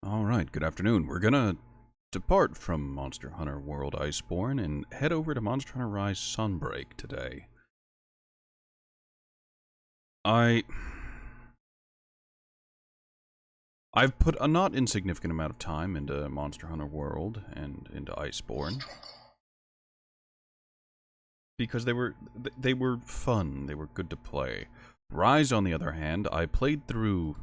Alright, good afternoon. We're gonna depart from Monster Hunter World Iceborne and head over to Monster Hunter Rise Sunbreak today. I've put a not insignificant amount of time into Monster Hunter World and into Iceborne. Because they were fun, they were good to play. Rise, on the other hand, I played through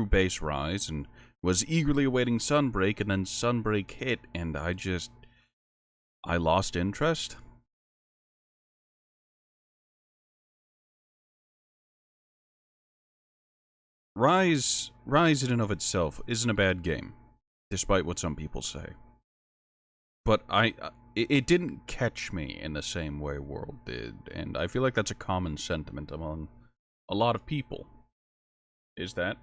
base Rise and was eagerly awaiting Sunbreak, and then Sunbreak hit, and I lost interest. Rise in and of itself isn't a bad game, despite what some people say. But it didn't catch me in the same way World did, and I feel like that's a common sentiment among a lot of people. Is that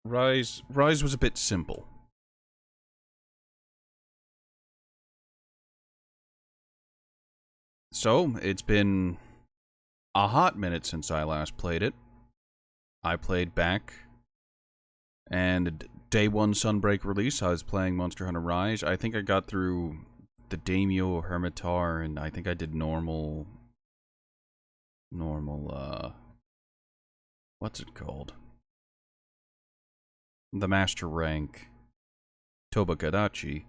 Rise was a bit simple. So, it's been a hot minute since I last played it. I played back, and day one Sunbreak release, I was playing Monster Hunter Rise. I think I got through the Daimyo Hermitar, and I think I did normal, what's it called? The Master Rank, Tobakadachi.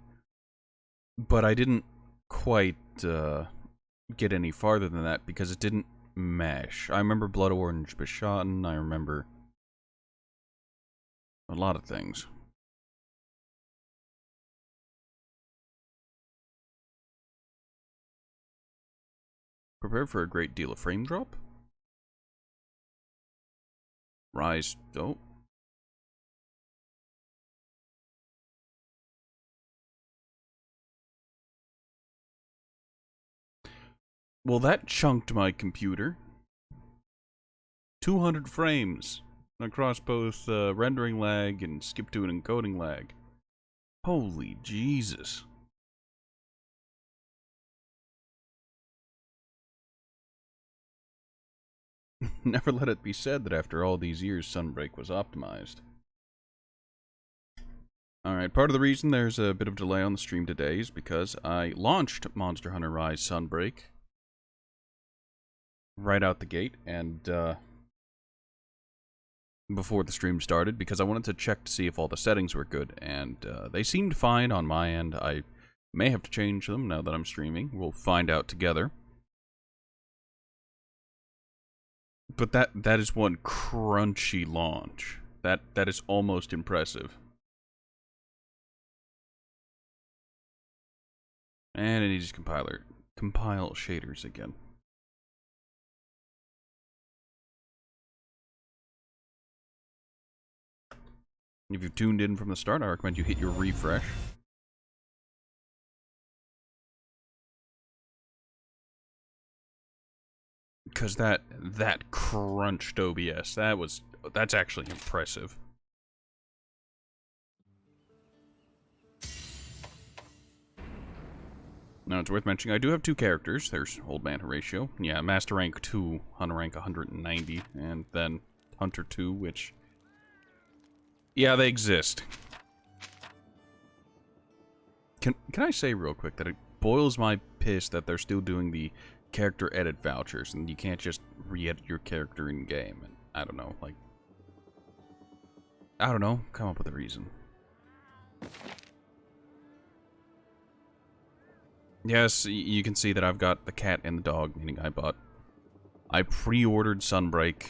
But I didn't quite, get any farther than that because it didn't mesh. I remember Blood Orange Bishaten, I remember a lot of things. Prepare for a great deal of frame drop. Rise, oh. Well, that chunked my computer. 200 frames across both rendering lag and skip to an encoding lag. Holy Jesus. Never let it be said that after all these years, Sunbreak was optimized. Alright, part of the reason there's a bit of delay on the stream today is because I launched Monster Hunter Rise Sunbreak right out the gate, and before the stream started, because I wanted to check to see if all the settings were good, and they seemed fine on my end. I may have to change them now that I'm streaming. We'll find out together. But that is one crunchy launch. That is almost impressive. And it needs to compile shaders again. If you've tuned in from the start, I recommend you hit your refresh. Because that crunched OBS, that's actually impressive. Now, it's worth mentioning, I do have two characters. There's Old Man Horatio. Yeah, Master Rank 2, Hunter Rank 190, and then Hunter 2, which... yeah, they exist. Can I say real quick that it boils my piss that they're still doing the character edit vouchers, and you can't just re-edit your character in-game, and I don't know, like... I don't know, come up with a reason. Yes, you can see that I've got the cat and the dog, meaning I pre-ordered Sunbreak.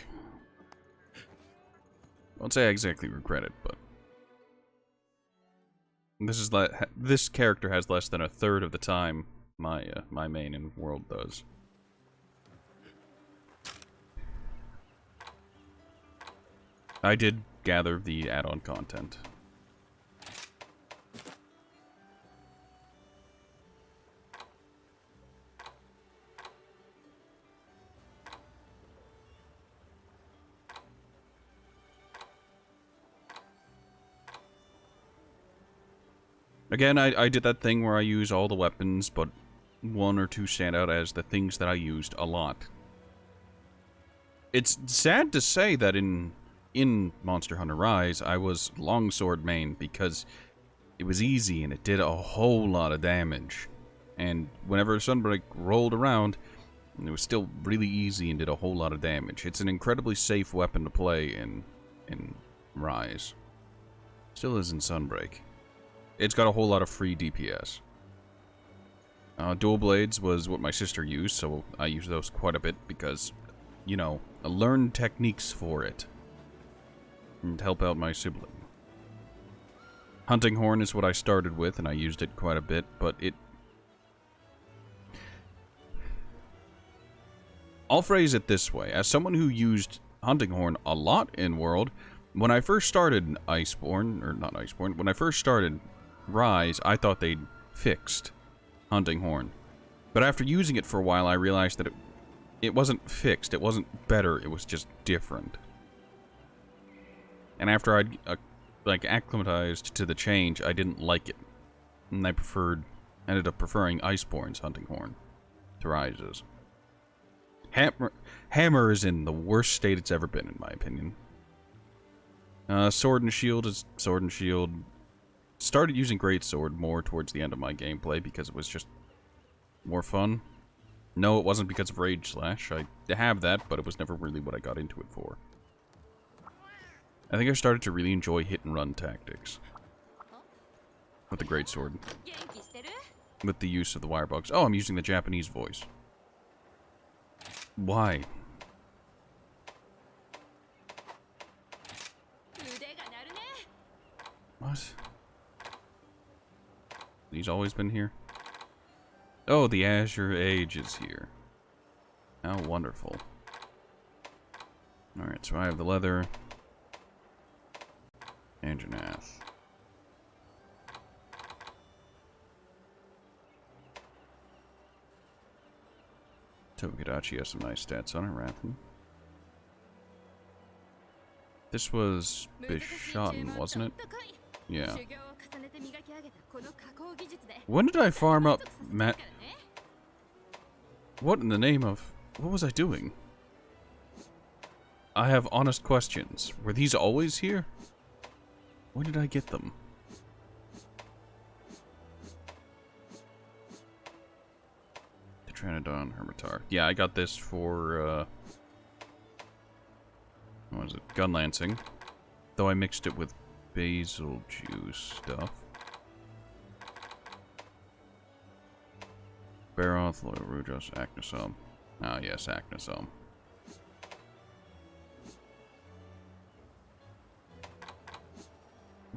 I won't say I exactly regret it, but... this character has less than a third of the time my main in World does. I did gather the add-on content. Again, I did that thing where I use all the weapons, but one or two stand out as the things that I used a lot. It's sad to say that in in Monster Hunter Rise, I was longsword main because it was easy and it did a whole lot of damage. And whenever Sunbreak rolled around, it was still really easy and did a whole lot of damage. It's an incredibly safe weapon to play in Rise. Still is in Sunbreak. It's got a whole lot of free DPS. Dual blades was what my sister used, so I use those quite a bit because, you know, I learned techniques for it. And help out my sibling. Hunting horn is what I started with, and I used it quite a bit, but it... I'll phrase it this way. As someone who used hunting horn a lot in World, when I first started Iceborne, or not Iceborne, when I first started Rise, I thought they'd fixed hunting horn. But after using it for a while, I realized that it wasn't fixed, it wasn't better, it was just different. And after I'd, like, acclimatized to the change, I didn't like it. And I ended up preferring Iceborne's hunting horn to Rise's. Hammer is in the worst state it's ever been, in my opinion. Sword and shield is sword and shield. Started using greatsword more towards the end of my gameplay because it was just more fun. No, it wasn't because of Rage Slash. I have that, but it was never really what I got into it for. I think I started to really enjoy hit-and-run tactics. With the greatsword. With the use of the wirebugs. Oh, I'm using the Japanese voice. Why? What? He's always been here? Oh, the Azure Age is here. How wonderful. Alright, so I have the leather. Anjanath. Togekidachi has some nice stats on it, Rathan. This was Bishotten, wasn't it? Yeah. When did I farm up Matt? What in the name of... What was I doing? I have honest questions. Were these always here? When did I get them? Tetranodon Hermitar. Yeah, I got this for, what was it? Gun Lancing. Though I mixed it with basil juice stuff. Baroth, Loyal Rujos, Acnosome. Ah, yes, Acnosome.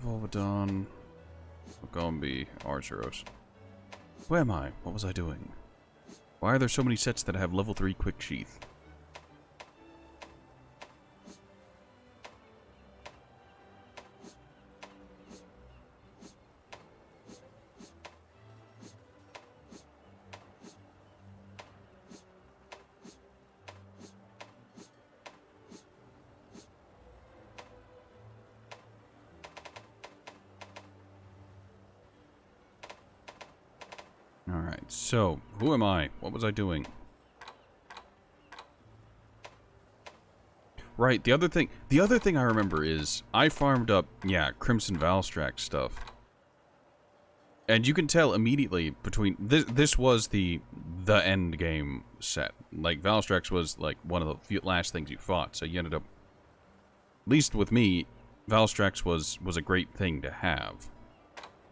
Volvidon, Gombi, Arzuros. Where am I? What was I doing? Why are there so many sets that have level 3 Quick Sheath? Alright, so, who am I? What was I doing? Right, the other thing I remember is, I farmed up, yeah, Crimson Valstrax stuff. And you can tell immediately between, this was the end game set. Like, Valstrax was, like, one of the last things you fought, so you ended up, at least with me, Valstrax was a great thing to have.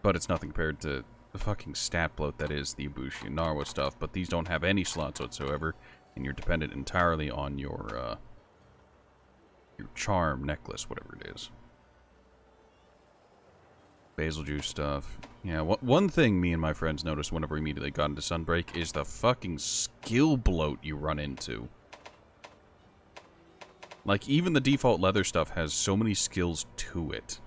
But it's nothing compared to the fucking stat bloat that is the Ibushi and Narwa stuff, but these don't have any slots whatsoever, and you're dependent entirely on your charm necklace, whatever it is. Basil juice stuff. Yeah, one thing me and my friends noticed whenever we immediately got into Sunbreak is the fucking skill bloat you run into. Like, even the default leather stuff has so many skills to it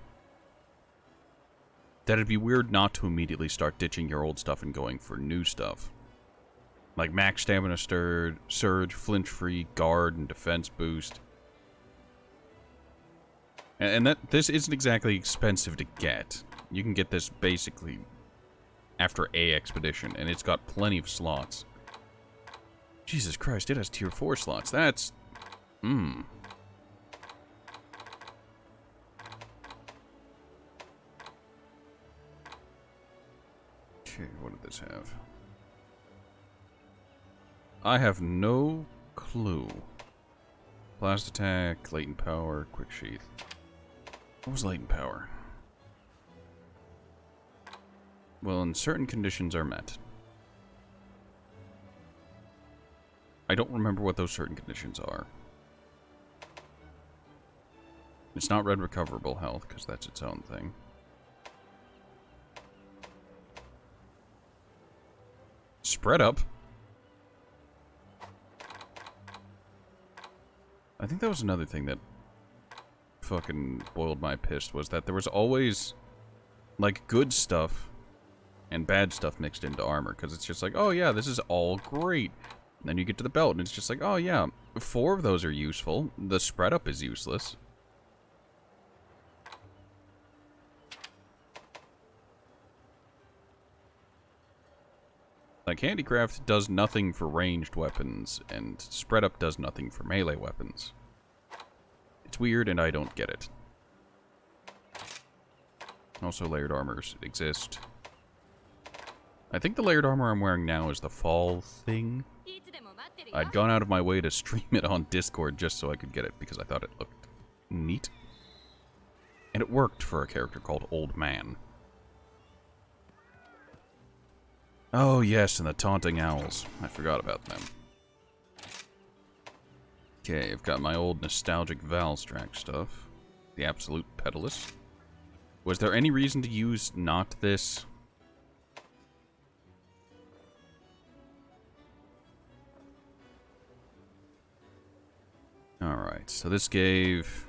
that it'd be weird not to immediately start ditching your old stuff and going for new stuff. Like max stamina surge, flinch free, guard, and defense boost. And this isn't exactly expensive to get. You can get this basically after a expedition, and it's got plenty of slots. Jesus Christ, it has tier 4 slots. That's... Okay, what did this have? I have no clue. Blast attack, latent power, quick sheath. What was latent power? Well, in certain conditions are met. I don't remember what those certain conditions are. It's not red recoverable health, because that's its own thing. Spread up. I think that was another thing that fucking boiled my piss, was that there was always, like, good stuff and bad stuff mixed into armor, because it's just like, oh yeah, this is all great. And then you get to the belt, and it's just like, oh yeah, 4 of those are useful. The spread up is useless. Like, handicraft does nothing for ranged weapons, and spread up does nothing for melee weapons. It's weird, and I don't get it. Also, layered armors exist. I think the layered armor I'm wearing now is the fall thing. I'd gone out of my way to stream it on Discord just so I could get it, because I thought it looked neat. And it worked for a character called Old Man. Oh yes, and the taunting owls. I forgot about them. Okay, I've got my old nostalgic Valstrax stuff. The Absolute Pedalist. Was there any reason to use not this? Alright, so this gave...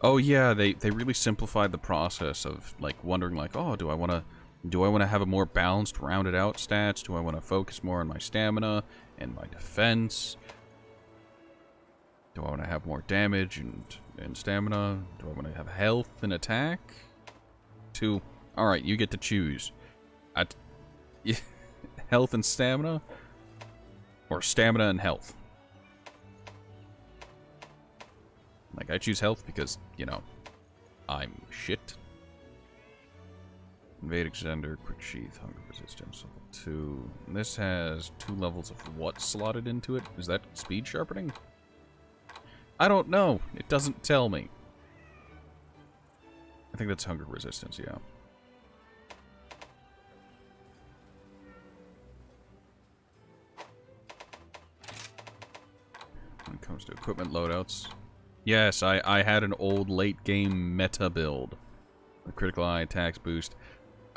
Oh yeah, they really simplified the process of, like, wondering, like, oh, do I want to have a more balanced, rounded out stats? Do I want to focus more on my stamina and my defense? Do I want to have more damage and stamina? Do I want to have health and attack? Alright, you get to choose. Health and stamina? Or stamina and health? Like, I choose health because, you know, I'm shit. Invade Extender, Quick Sheath, Hunger Resistance, level 2. And this has 2 levels of what slotted into it? Is that speed sharpening? I don't know. It doesn't tell me. I think that's Hunger Resistance, yeah. When it comes to equipment loadouts. Yes, I had an old late game meta build. The critical eye attacks boost.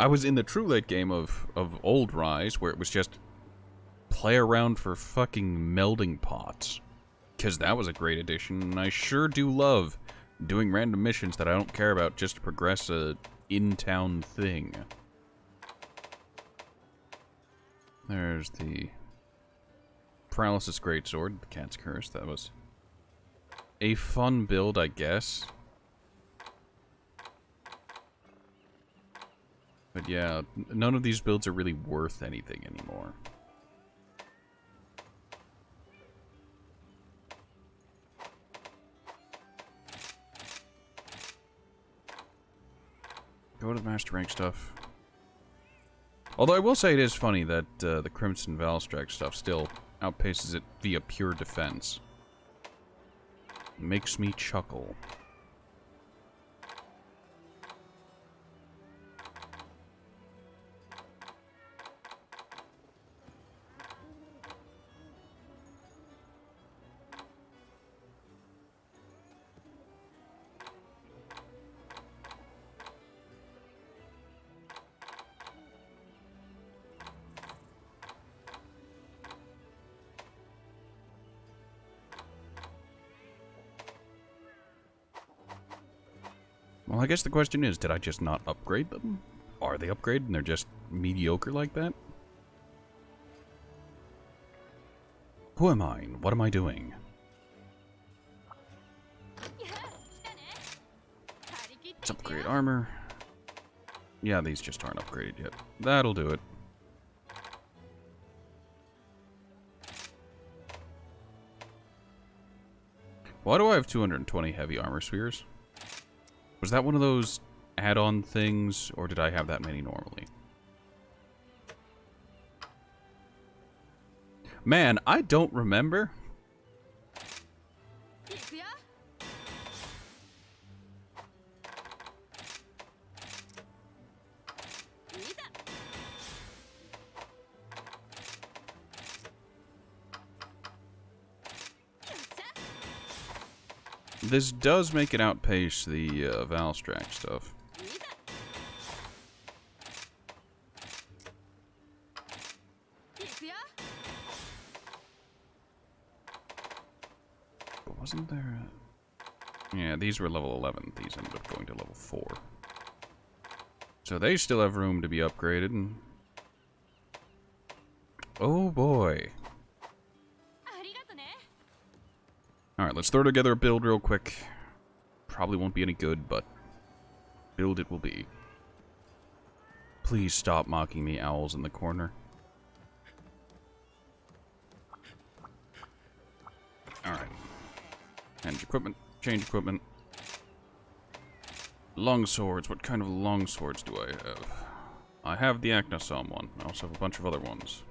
I was in the true late game of old Rise, where it was just play around for fucking melding pots. Because that was a great addition, and I sure do love doing random missions that I don't care about just to progress a in-town thing. There's the Paralysis Greatsword, the Cat's Curse. That was a fun build, I guess. But yeah, none of these builds are really worth anything anymore. Go to the Master Rank stuff. Although I will say it is funny that the Crimson Valstrax stuff still outpaces it via pure defense. Makes me chuckle. Well, I guess the question is, did I just not upgrade them? Are they upgraded and they're just mediocre like that? Who am I? What am I doing? Let's upgrade armor. Yeah, these just aren't upgraded yet. That'll do it. Why do I have 220 heavy armor spheres? Was that one of those add-on things, or did I have that many normally? Man, I don't remember. This does make it outpace the Valstrack stuff. But wasn't there a... Yeah, these were level 11. These ended up going to level 4. So they still have room to be upgraded. And... oh boy. Alright, let's throw together a build real quick. Probably won't be any good, but build it will be. Please stop mocking me, owls in the corner. Alright. Change equipment. Change equipment. Longswords. What kind of longswords do I have? I have the Aknasom one. I also have a bunch of other ones.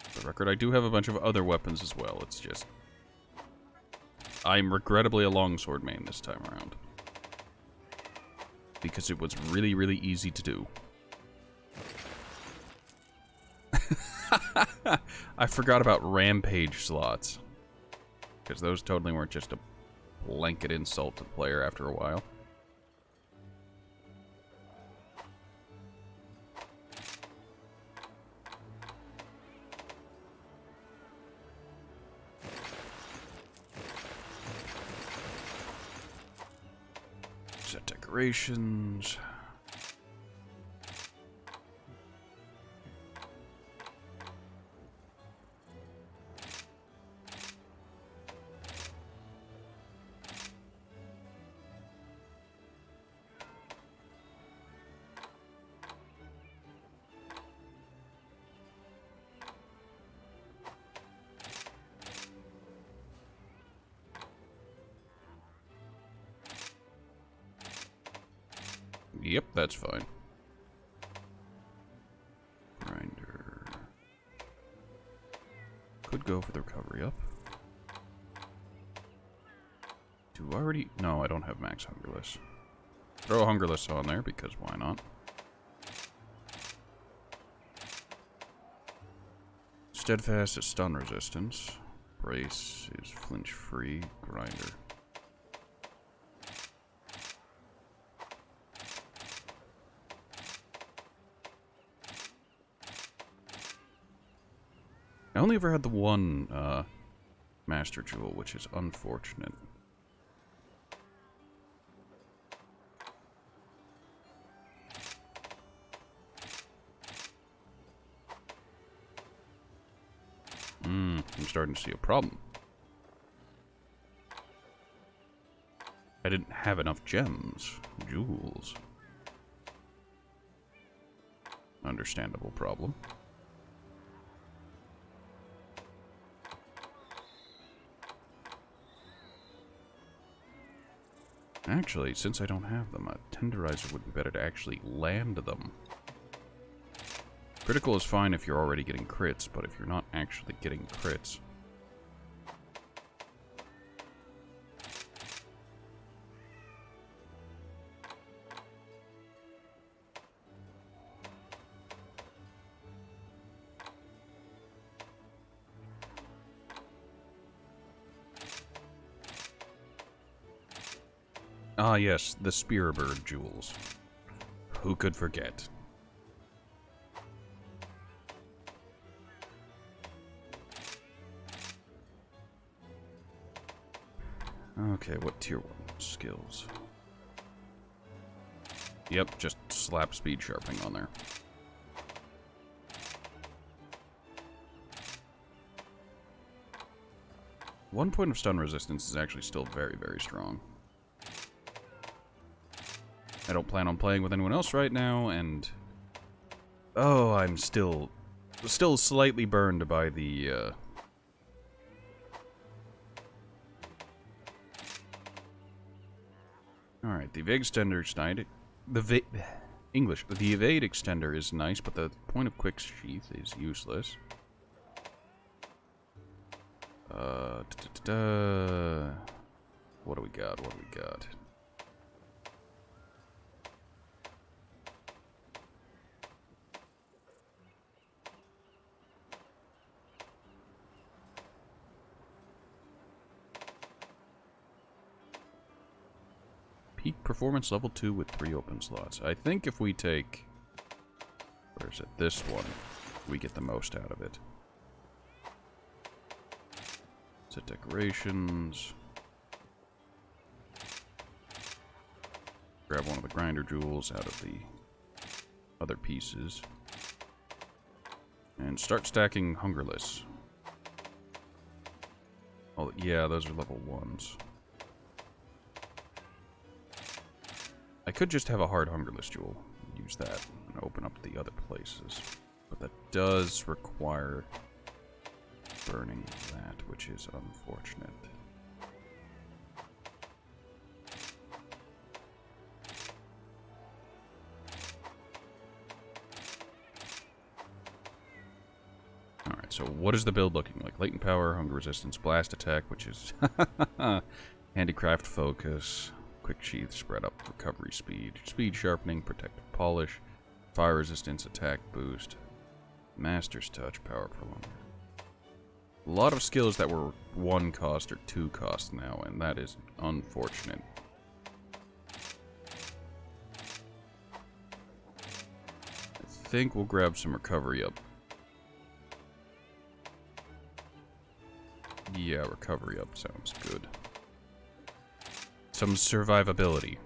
For the record, I do have a bunch of other weapons as well. It's just... I'm regrettably a longsword main this time around. Because it was really, really easy to do. I forgot about rampage slots. Because those totally weren't just a blanket insult to the player after a while. Set decorations. Yep, that's fine. Grinder. Could go for the recovery up. Do I already... no, I don't have max Hungerless. Throw a Hungerless on there, because why not? Steadfast is stun resistance. Brace is flinch free. Grinder. I only ever had the one Master Jewel, which is unfortunate. I'm starting to see a problem. I didn't have enough gems. Jewels. Understandable problem. Actually, since I don't have them, a tenderizer would be better to actually land them. Critical is fine if you're already getting crits, but if you're not actually getting crits... Ah yes, the Spearbird jewels. Who could forget? Okay, what tier 1 skills? Yep, just slap speed sharpening on there. One point of stun resistance is actually still very, very strong. I don't plan on playing with anyone else right now, and... oh, I'm still slightly burned by the, Alright, the evade extender extended. The evade extender is nice, but the point of quick sheath is useless. What do we got? What do we got? Peak performance level 2 with 3 open slots. I think if we take... Where is it? This one. We get the most out of it. Set decorations. Grab one of the grinder jewels out of the other pieces. And start stacking Hungerless. Oh, yeah, those are level 1s. I could just have a hard Hungerless jewel. Use that and open up the other places. But that does require burning that, which is unfortunate. Alright, so what is the build looking like? Latent power, hunger resistance, blast attack, which is handicraft focus, quick sheath, spread up recovery speed, speed sharpening, protective polish, fire resistance, attack boost, master's touch, power prolonger. A lot of skills that were 1 cost or 2 cost now, and that is unfortunate. I think we'll grab some recovery up. Yeah, recovery up sounds good. Some survivability.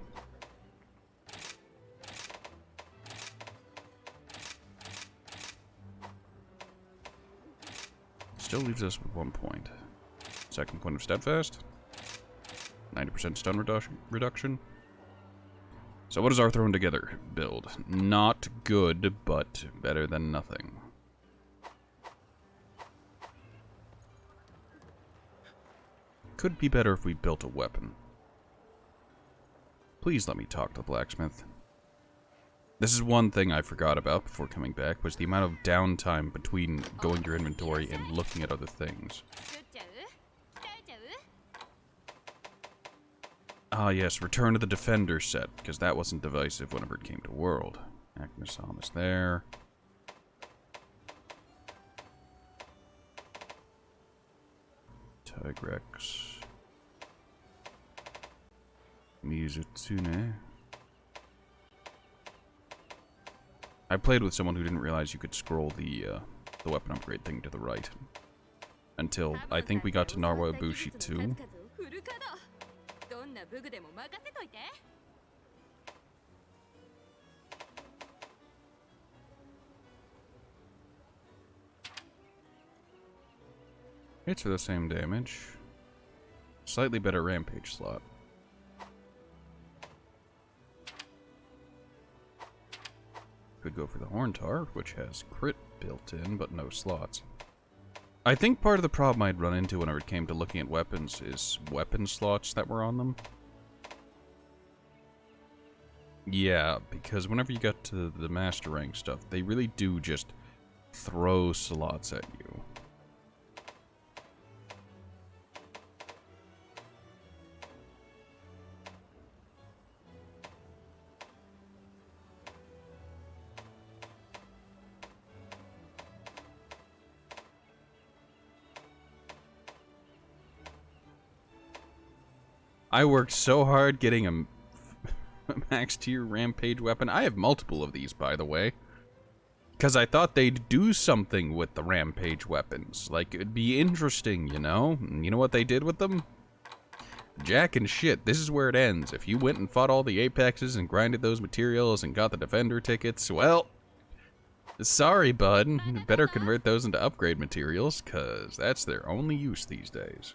Still leaves us with 1 point. Second point of steadfast. 90% stun reduction. So what is our thrown together build? Not good, but better than nothing. Could be better if we built a weapon. Please let me talk to the blacksmith. This is one thing I forgot about before coming back, was the amount of downtime between going to your inventory and looking at other things. Ah yes, Return to the Defender set, because that wasn't divisive whenever it came to World. Acnosam is there. Tigrex. Mizutsune. I played with someone who didn't realize you could scroll the weapon upgrade thing to the right. Until I think we got to Narwa Ibushi 2. Hits for the same damage. Slightly better rampage slot. Could go for the Horntar, which has crit built in, but no slots. I think part of the problem I'd run into whenever it came to looking at weapons is weapon slots that were on them. Yeah, because whenever you got to the master rank stuff, they really do just throw slots at you. I worked so hard getting a max tier rampage weapon. I have multiple of these, by the way. Because I thought they'd do something with the rampage weapons. Like, it'd be interesting, you know? And you know what they did with them? Jack and shit. This is where it ends. If you went and fought all the Apexes and grinded those materials and got the Defender tickets, well... sorry, bud. Better convert those into upgrade materials, because that's their only use these days.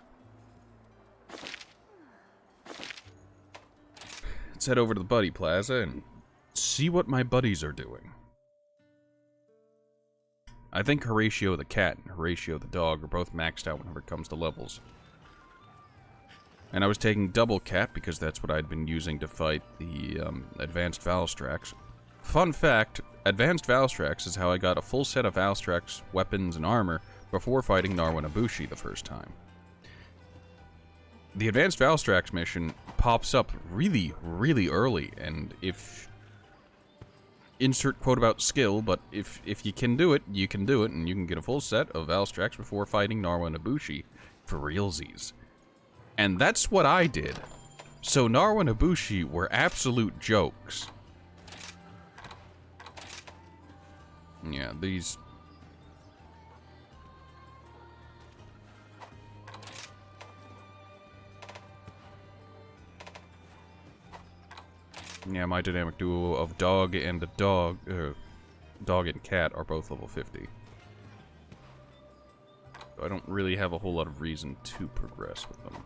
Let's head over to the Buddy Plaza and see what my buddies are doing. I think Horatio the cat and Horatio the dog are both maxed out whenever it comes to levels. And I was taking double cat because that's what I'd been using to fight the advanced Valstrax. Fun fact, advanced Valstrax is how I got a full set of Valstrax weapons and armor before fighting Narwa Ibushi the first time. the Advanced Valstrax mission pops up really, really early, and if... Insert quote about skill, but if you can do it, you can do it, and you can get a full set of Valstrax before fighting Narwa and Ibushi for realsies. And that's what I did. So Narwa and Ibushi were absolute jokes. Yeah, these... Yeah, my dynamic duo of dog and dog and cat are both level 50. So I don't really have a whole lot of reason to progress with them.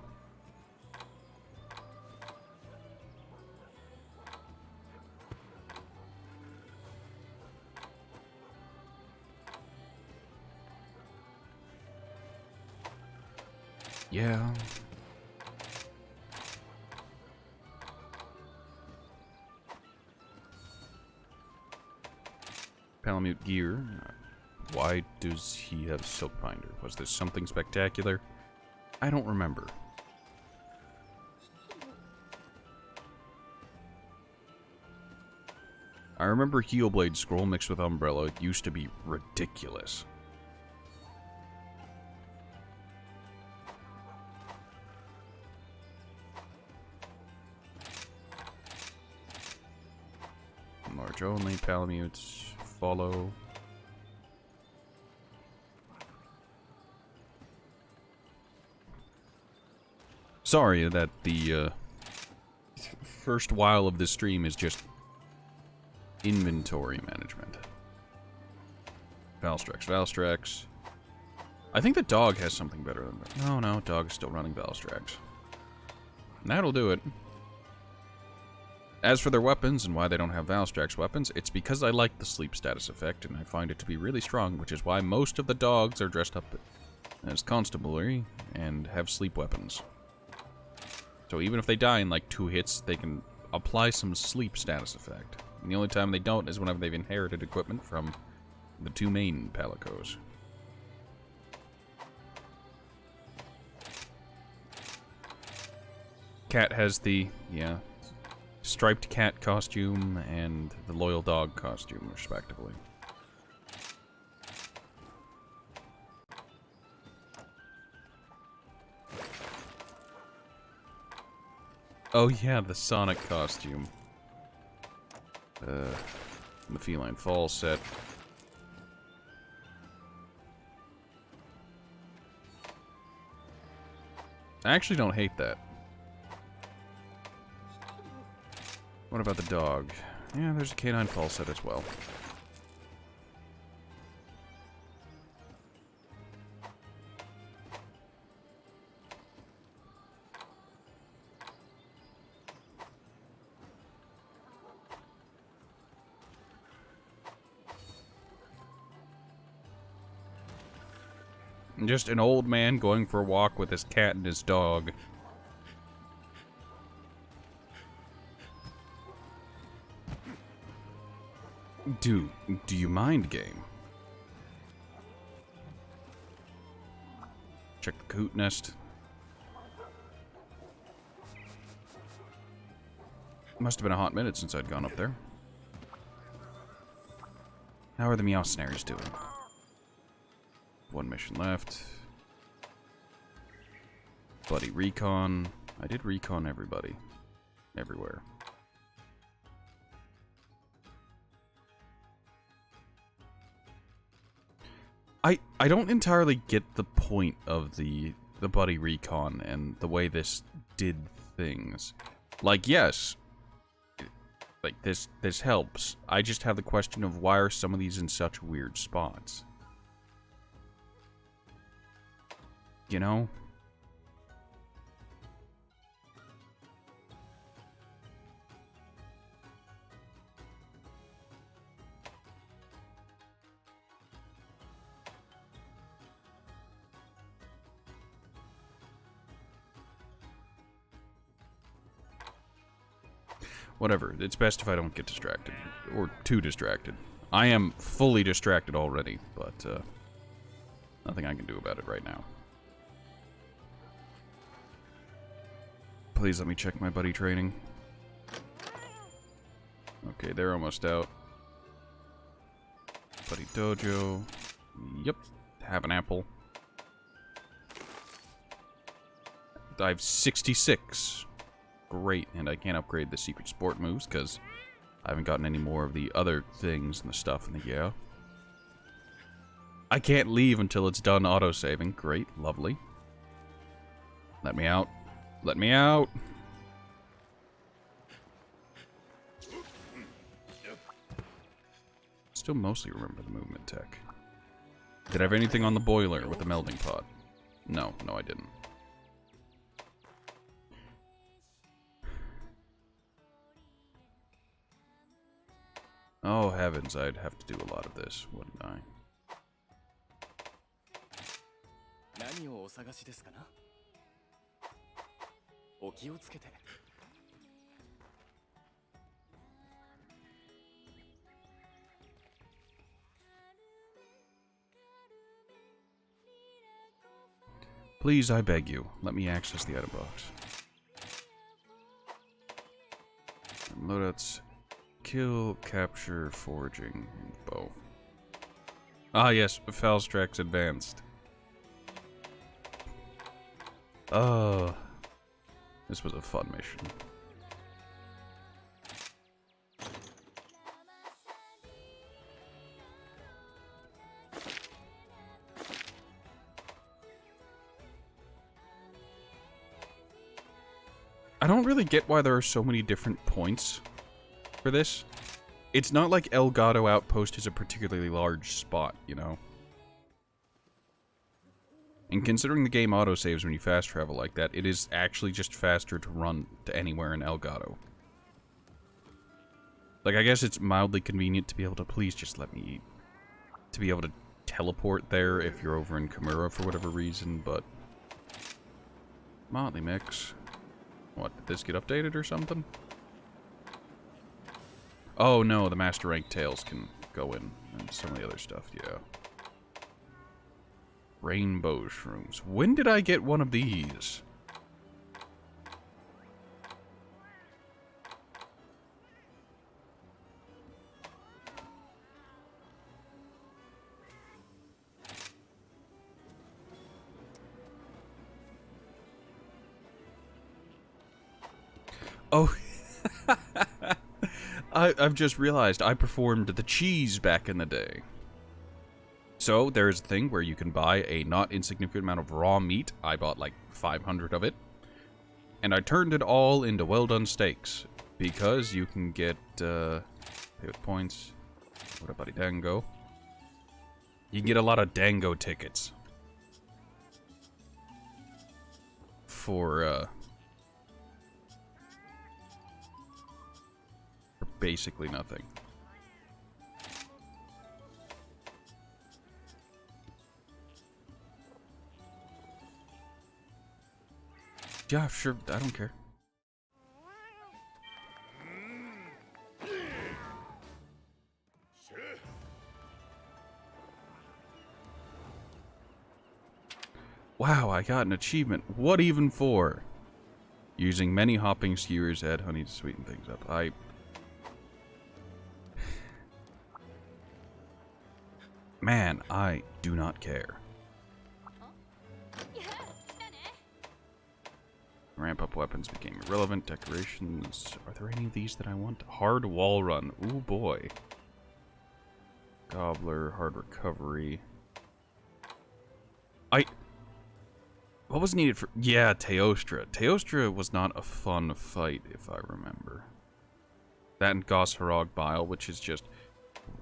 Yeah. Palamute gear. Why does he have Silk Binder? Was there something spectacular? I don't remember. I remember Heelblade Scroll mixed with Umbrella. It used to be ridiculous. Large only, Palamutes, follow. Sorry that the first while of this stream is just inventory management. Valstrax, Valstrax. I think the dog has something better than that. No, dog is still running Valstrax. That'll do it. As for their weapons and why they don't have Valstrax weapons, it's because I like the sleep status effect and I find it to be really strong, which is why most of the dogs are dressed up as constabulary and have sleep weapons. So even if they die in like 2 hits, they can apply some sleep status effect. And the only time they don't is whenever they've inherited equipment from the 2 main Palicos. Cat has the, striped cat costume and the loyal dog costume, respectively. Oh yeah, the Sonic costume. The Feline Fall set. I actually don't hate that. What about the dog? Yeah, there's a canine fall set as well. Just an old man going for a walk with his cat and his dog. Do you mind, game? Check the coot nest. Must have been a hot minute since I'd gone up there. How are the Meowsnaries doing? 1 mission left. Buddy recon. I did recon everybody. Everywhere. I don't entirely get the point of the buddy recon and the way this did things. Like, yes, like this helps. I just have the question of why are some of these in such weird spots? You know? Whatever. It's best if I don't get distracted. Or too distracted. I am fully distracted already, but nothing I can do about it right now. Please let me check my buddy training. Okay, they're almost out. Buddy dojo. Yep. Have an apple. I have 66. Great, and I can't upgrade the secret sport moves because I haven't gotten any more of the other things and the stuff in the yeah. I can't leave until it's done autosaving. Great, lovely. Let me out. Let me out. Still mostly remember the movement tech. Did I have anything on the boiler with the melding pot? No, no I didn't. Oh heavens, I'd have to do a lot of this, wouldn't I? Please, I beg you, let me access the item box. Loadouts. Kill, capture, foraging, and bow. Ah yes, Falstrax advanced. Oh, this was a fun mission. I don't really get why there are so many different points for this. It's not like Elgato Outpost is a particularly large spot, you know? And considering the game autosaves when you fast travel like that, it is actually just faster to run to anywhere in Elgato. Like, I guess it's mildly convenient to be able to please just let me eat. To be able to teleport there if you're over in Kimura for whatever reason, but... Motley Mix. What, did this get updated or something? Oh no, the Master Rank Tails can go in, and some of the other stuff, yeah. Rainbow Shrooms. When did I get one of these? Oh, I've just realized I performed the cheese back in the day. So, there's a thing where you can buy a not insignificant amount of raw meat. I bought like 500 of it. And I turned it all into well-done steaks. Because you can get, pay with points. What about a dango? You can get a lot of dango tickets. For basically nothing. Yeah, sure, I don't care. Wow, I got an achievement. What even for? Using many hopping skewers add honey to sweeten things up. Man, I do not care. Ramp up weapons became irrelevant. Decorations. Are there any of these that I want? Hard wall run. Ooh boy. Gobbler. Hard recovery. What was needed for... Yeah, Teostra. Teostra was not a fun fight, if I remember. That and Gosharog Bile, which is just...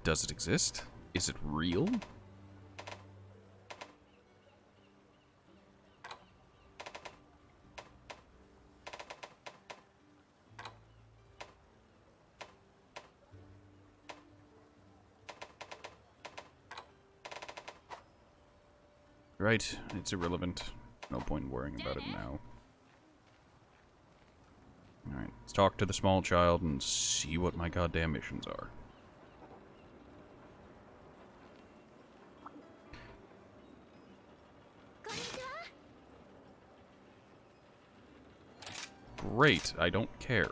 Does it exist? Is it real? Right, it's irrelevant. No point in worrying about it now. Alright, let's talk to the small child and see what my goddamn missions are. Great, I don't care.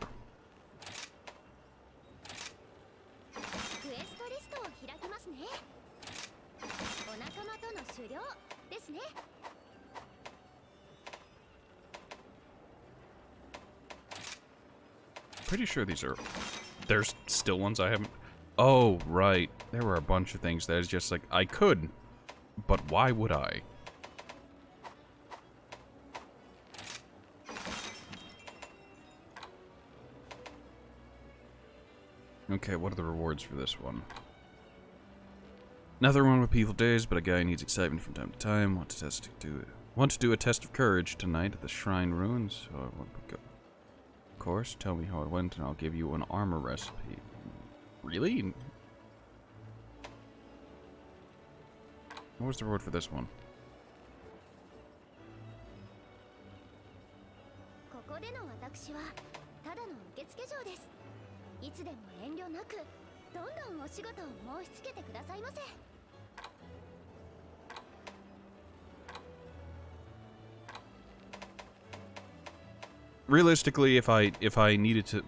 Pretty sure these are... There's still ones I haven't... Oh, right. There were a bunch of things that is just like, I could, but why would I? Okay, what are the rewards for this one? Another one with peaceful days, but a guy needs excitement from time to time. Want to do a test of courage tonight at the Shrine Ruins? So I want to go. Of course, tell me how it went and I'll give you an armor recipe. Really? What was the reward for this one? Realistically, if I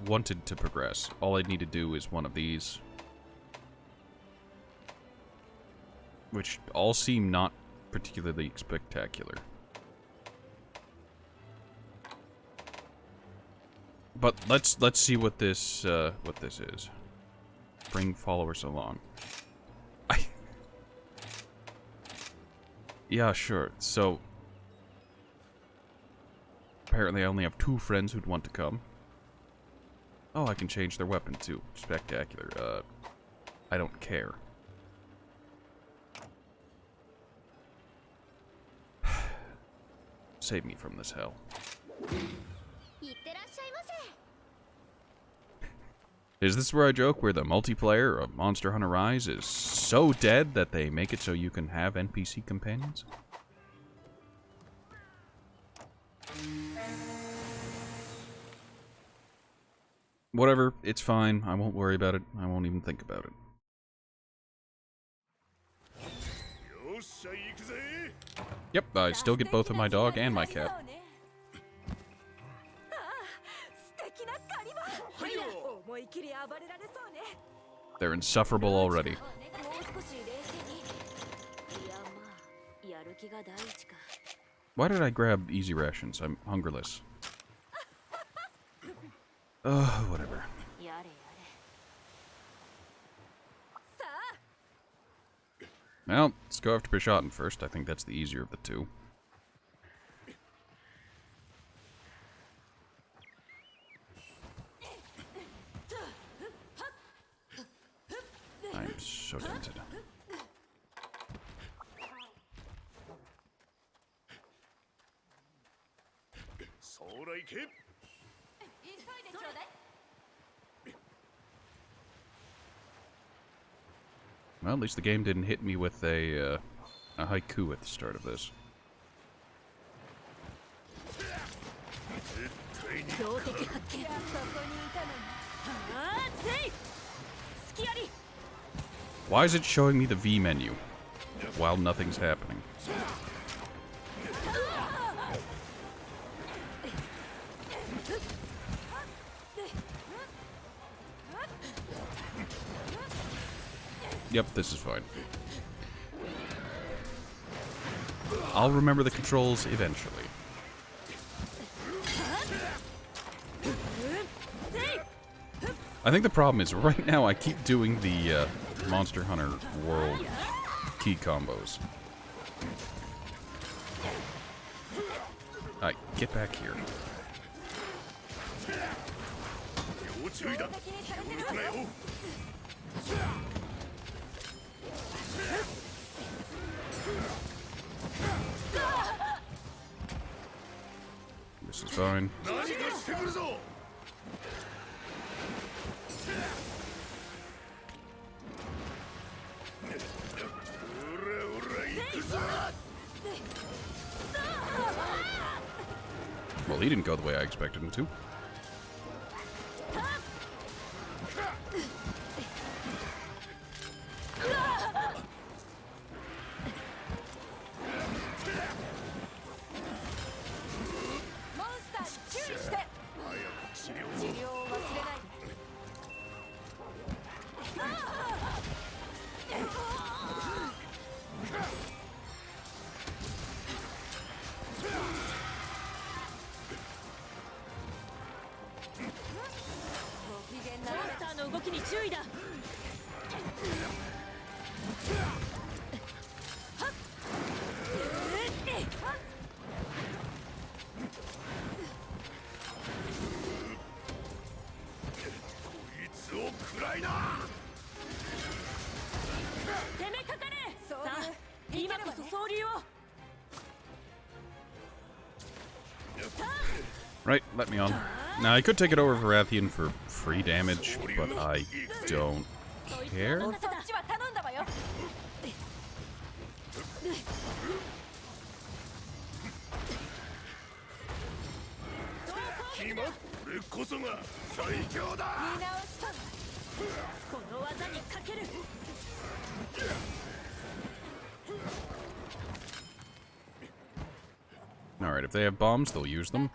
wanted to progress, all I'd need to do is one of these. Which all seem not particularly spectacular. But let's see what this is. Bring followers along. Yeah, sure. So apparently I only have 2 friends who'd want to come. Oh, I can change their weapon too. Spectacular. I don't care. Save me from this hell. Is this where I joke where the multiplayer of Monster Hunter Rise is so dead that they make it so you can have NPC companions? Whatever, it's fine. I won't worry about it. I won't even think about it. Yep, I still get both of my dog and my cat. They're insufferable already. Why did I grab easy rations? I'm hungerless. Whatever. Well, let's go after Bishotten first. I think that's the easier of the two. I'm so tempted. Well, at least the game didn't hit me with a haiku at the start of this. Why is it showing me the V menu while nothing's happening? Yep, this is fine. I'll remember the controls eventually. I think the problem is right now I keep doing the Monster Hunter World key combos. Alright, get back here. This is fine. Well, he didn't go the way I expected him to. 動きに注意だ。攻めかかれ。さあ、今こそ総流を。 Right, let me on. Now, I could take it over for Rathian for free damage, but I don't care. Alright, if they have bombs, they'll use them.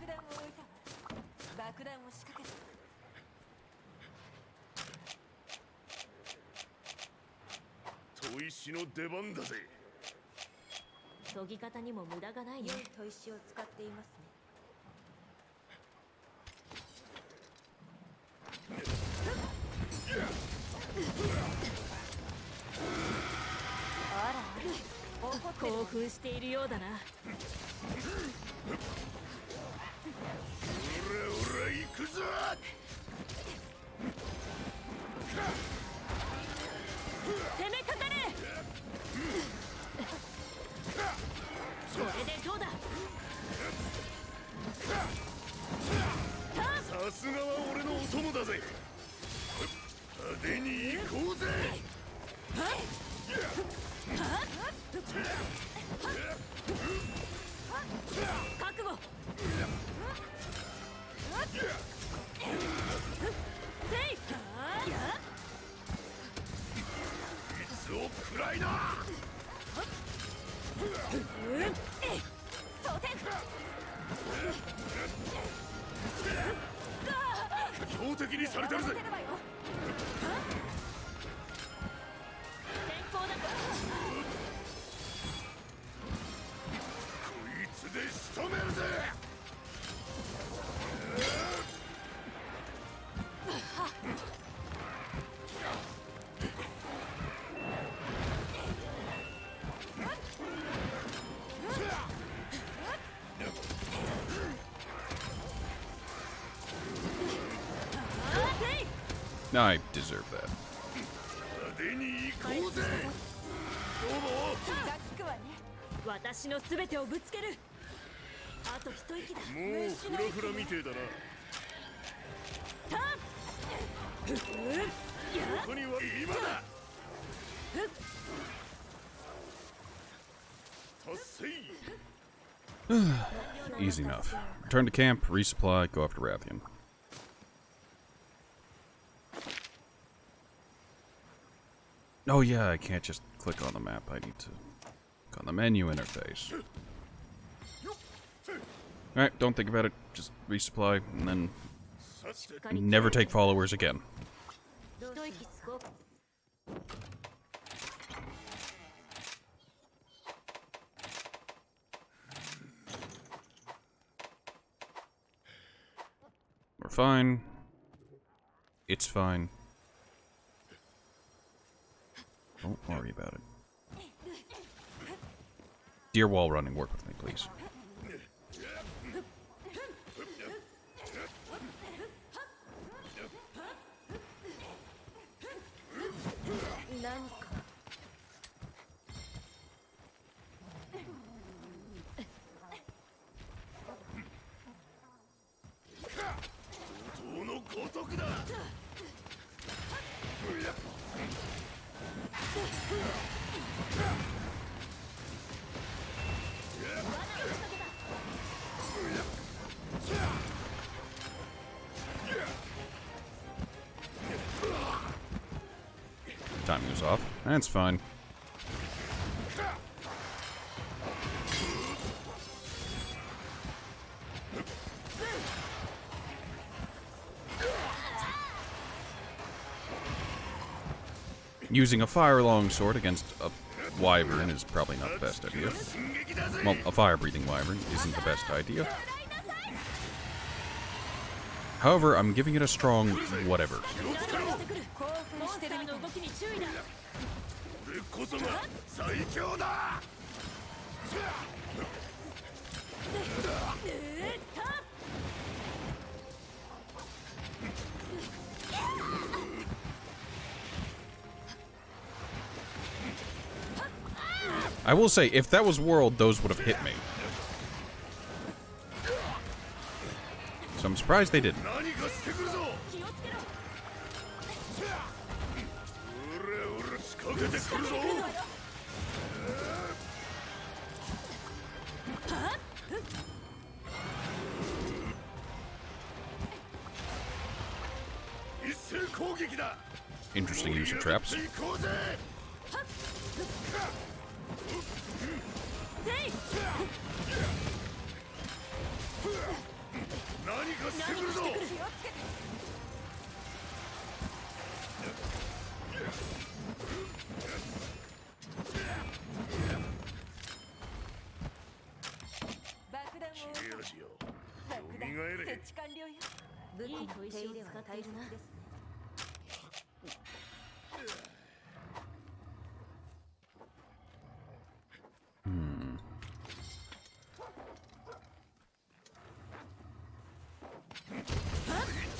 I deserve that. Easy enough. Return to camp, resupply, go after Rathian. Oh yeah, I can't just click on the map. I need to click on the menu interface. Alright, don't think about it. Just resupply, and then never take followers again. We're fine. It's fine. Don't worry about it. Dear wall running, work with me, please. Timing was off. That's fine. Using a fire longsword against a wyvern is probably not the best idea. Well, a fire-breathing wyvern isn't the best idea. However, I'm giving it a strong whatever. モンスターの動きに注意だ。俺こそが最強だ。 I will say, if that was World, those would have hit me. So I'm surprised they didn't. 何かしてくるぞ。気をつけろ。俺仕掛けてくるぞ。 一斉攻撃だ。 Interesting use of traps. 行こうぜ。 何かしてくるぞ。 爆弾を切れ味よ。爆弾蘇れ。設置完了よ。武器の手入れは大切ですね。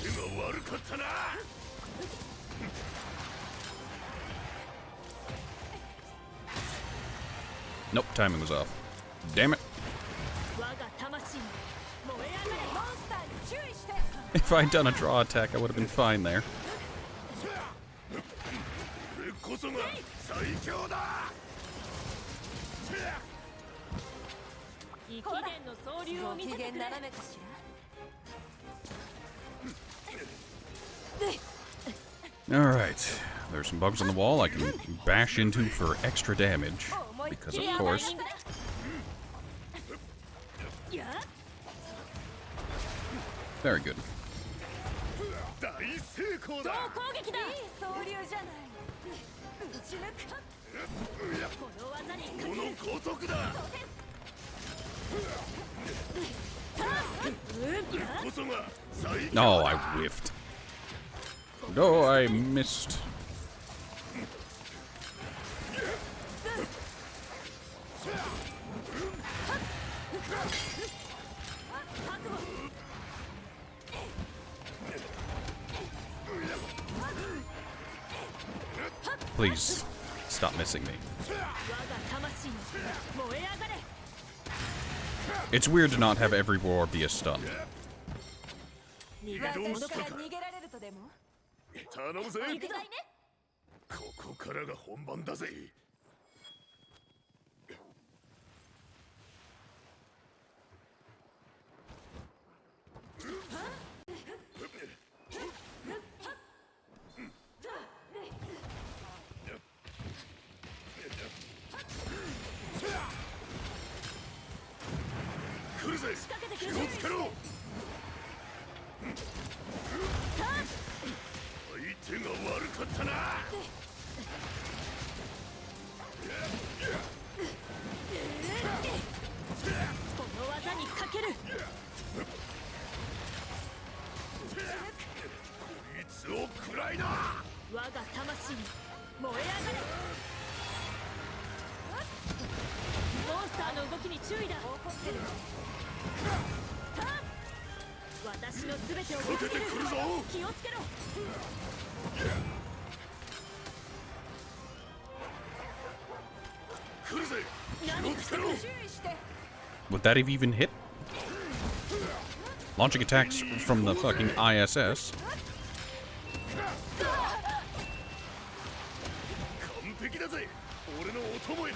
手が悪かったな。 Nope, timing was off. Damn it. 我が魂燃え上がれ。モンスターに注意して。 If I'd done a draw attack, I would have been fine there. 俺こそが最強だ。 息伝の総流を見せてくれ。 Alright. There's some bugs on the wall I can bash into for extra damage. Because, of course. Very good. 大成功だ。 攻撃だ。いい総流じゃない。打ち抜く。この技にかける。このごとくだ。 こそが最強 Oh, I whiffed. No, I missed. Please, stop missing me. 我が魂燃え上がれ。 It's weird to not have every war be a stun. 逃がすから逃げられるとでも。 頼むぜ。 行くぞ。 ここからが本番だぜ。 来るぜ。気をつけろ。相手が悪かったな。 この技にかける。 こいつを食らいな。 我が魂燃え上がれ。モンスターの動きに注意だ。私のすべてをぶつける。気をつけろ。 来るぜ。気をつけろ。 Would that have even hit? Launching attacks from the fucking ISS. 完璧だぜ。俺のお供へ。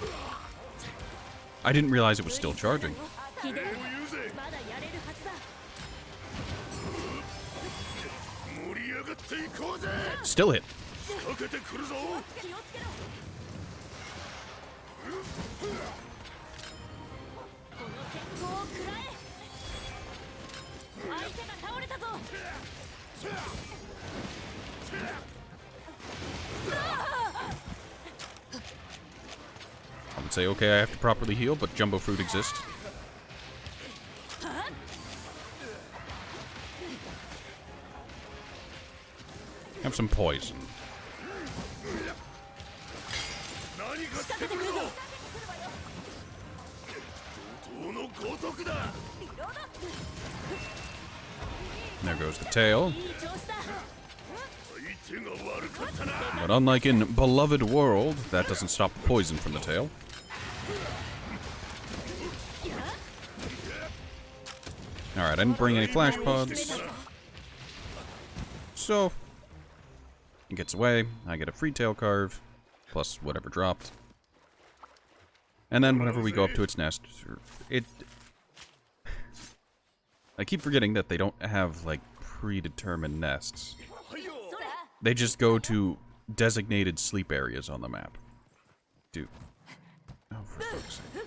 I didn't realize it was still charging. ひでえ。 言うぜ。 まだやれるはずだ。 盛り上がっていこうぜ。 Still hit. 仕掛けてくるぞ。 気をつけろ。この鉄砲を食らえ。相手が倒れたぞ。 I would say, okay, I have to properly heal, but jumbo fruit exists. Have some poison. 何かしてくるぞ怒涛の豪徳だ There goes the tail. いい調子だ 相手が悪かったな But unlike in Beloved World, that doesn't stop the poison from the tail. Alright, I didn't bring any flash pods. So, he gets away. I get a free tail carve, plus whatever dropped. And then whenever we go up to its nest, I keep forgetting that they don't have, like, predetermined nests. それ They just go to designated sleep areas on the map. Dude. Oh, for fuck's sake.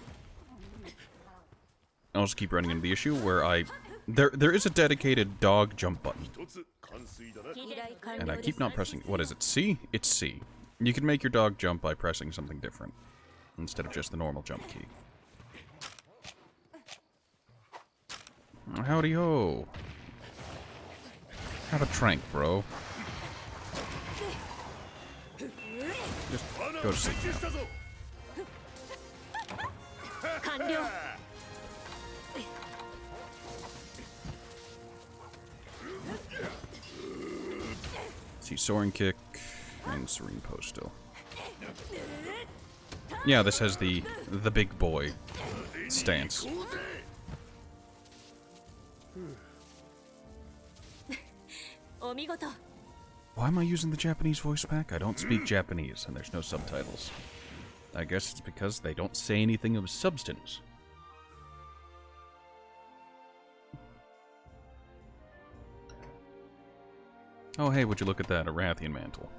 I also keep running into the issue where there is a dedicated dog jump button. 一つ完遂だな 依頼完 And 了 I で keep す not pressing... What is it? C? It's C. You can make your dog jump by pressing something different. Instead of just the normal jump key. Howdy ho. Have a trank, bro. Just go to sleep 設置したぞ 完了 See, Soaring Kick and Serene Post still. Yeah, this has the big boy stance. 行こうぜ お見事 Why am I using the Japanese voice pack? I don't speak Japanese, and there's no subtitles. I guess it's because they don't say anything of substance. Oh, hey, would you look at that? A Rathian mantle.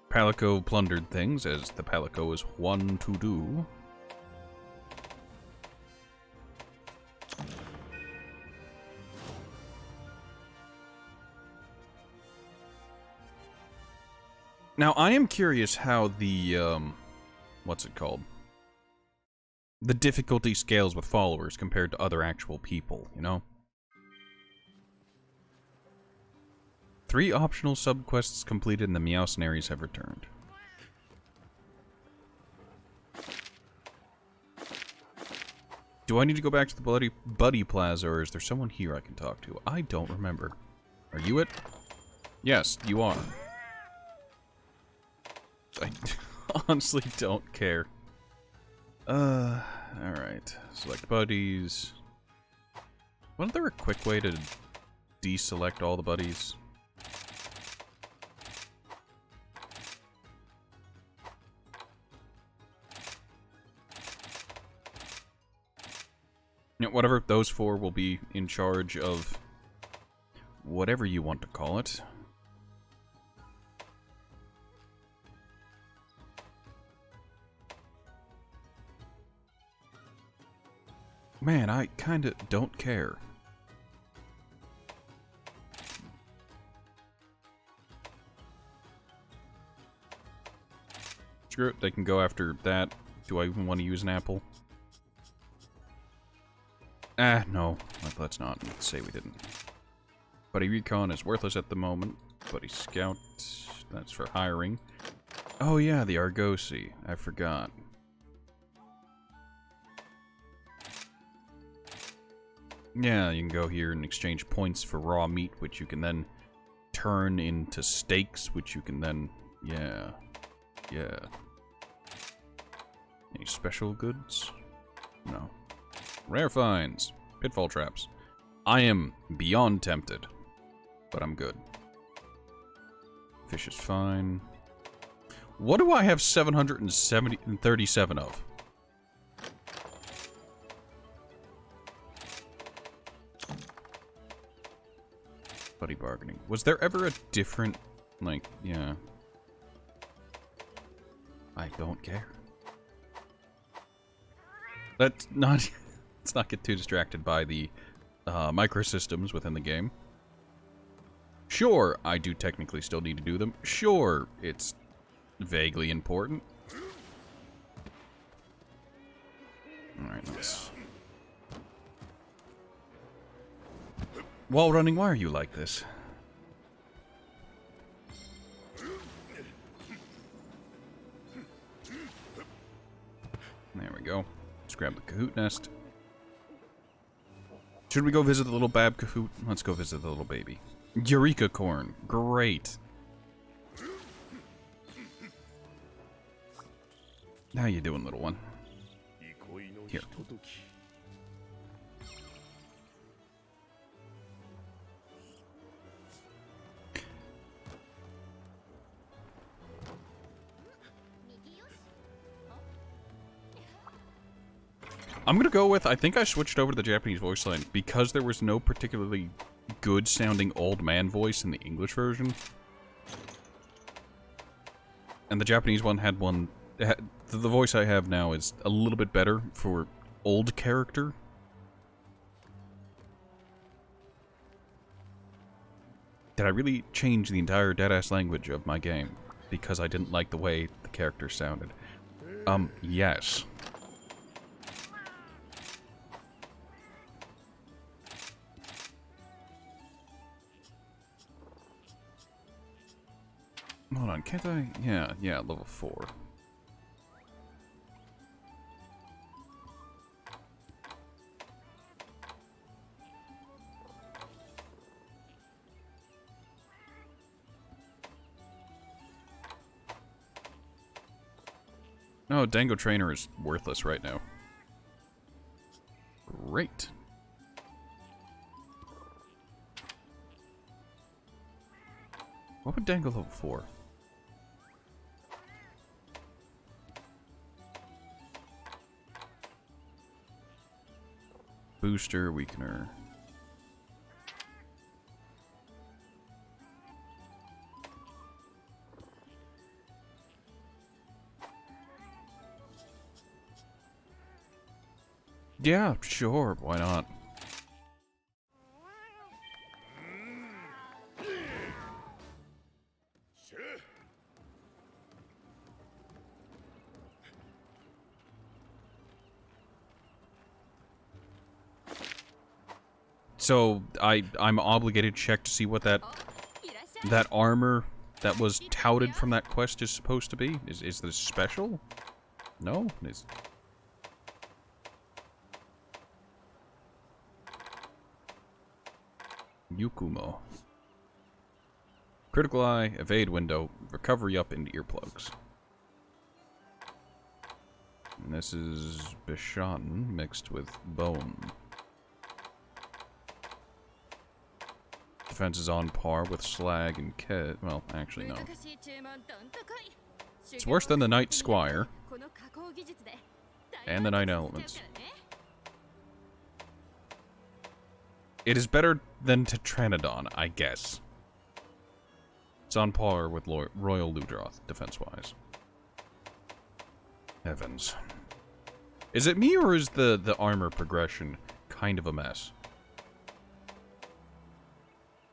Palico plundered things, as the Palico is one to do. Now, I am curious how the, what's it called? The difficulty scales with followers compared to other actual people, you know? 3 optional subquests completed and the Meowcenaries have returned. Do I need to go back to the Buddy Plaza, or is there someone here I can talk to? I don't remember. Are you it? Yes, you are. I honestly don't care. Alright. Select buddies. Wasn't there a quick way to deselect all the buddies? Yeah, whatever, those 4 will be in charge of whatever you want to call it. Man, I kinda don't care. Screw it, they can go after that. Do I even want to use an apple? Ah, no. Let's not. Let's say we didn't. Buddy Recon is worthless at the moment. Buddy Scout, that's for hiring. Oh yeah, the Argosy. I forgot. Yeah, you can go here and exchange points for raw meat, which you can then turn into steaks, which you can then... Yeah. Yeah. Any special goods? No. Rare finds. Pitfall traps. I am beyond tempted. But I'm good. Fish is fine. What do I have 737 of? Buddy bargaining. Was there ever a different, like, yeah. I don't care. Let's not get too distracted by the microsystems within the game. Sure, I do technically still need to do them. Sure, it's vaguely important. Alright, let's Wall running, why are you like this? There we go. Let's grab the Kahoot nest. Should we go visit the little Bab Kahoot? Let's go visit the little baby. Eureka corn. Great. How you doing, little one? Here. I'm gonna go with, I think I switched over to the Japanese voice line because there was no particularly good sounding old man voice in the English version. And the Japanese one had one, the voice I have now is a little bit better for old character. Did I really change the entire deadass language of my game because I didn't like the way the character sounded? Yes. Hold on, can't I? Yeah, level 4. Oh, Dango Trainer is worthless right now. Great. What would Dango level 4? Booster, weakener. Yeah, sure, why not? So, I'm obligated to check to see what that armor that was touted from that quest is supposed to be? Is this special? No? Is... Yukumo. Critical eye, evade window, recovery up into earplugs. And this is Bishaten mixed with bone. Defense is on par with Slag and Kit. Well, actually, no. It's worse than the Night Squire. And the Night Elements. It is better than Tetranodon, I guess. It's on par with Royal Ludroth, defense-wise. Heavens. Is it me, or is the armor progression kind of a mess?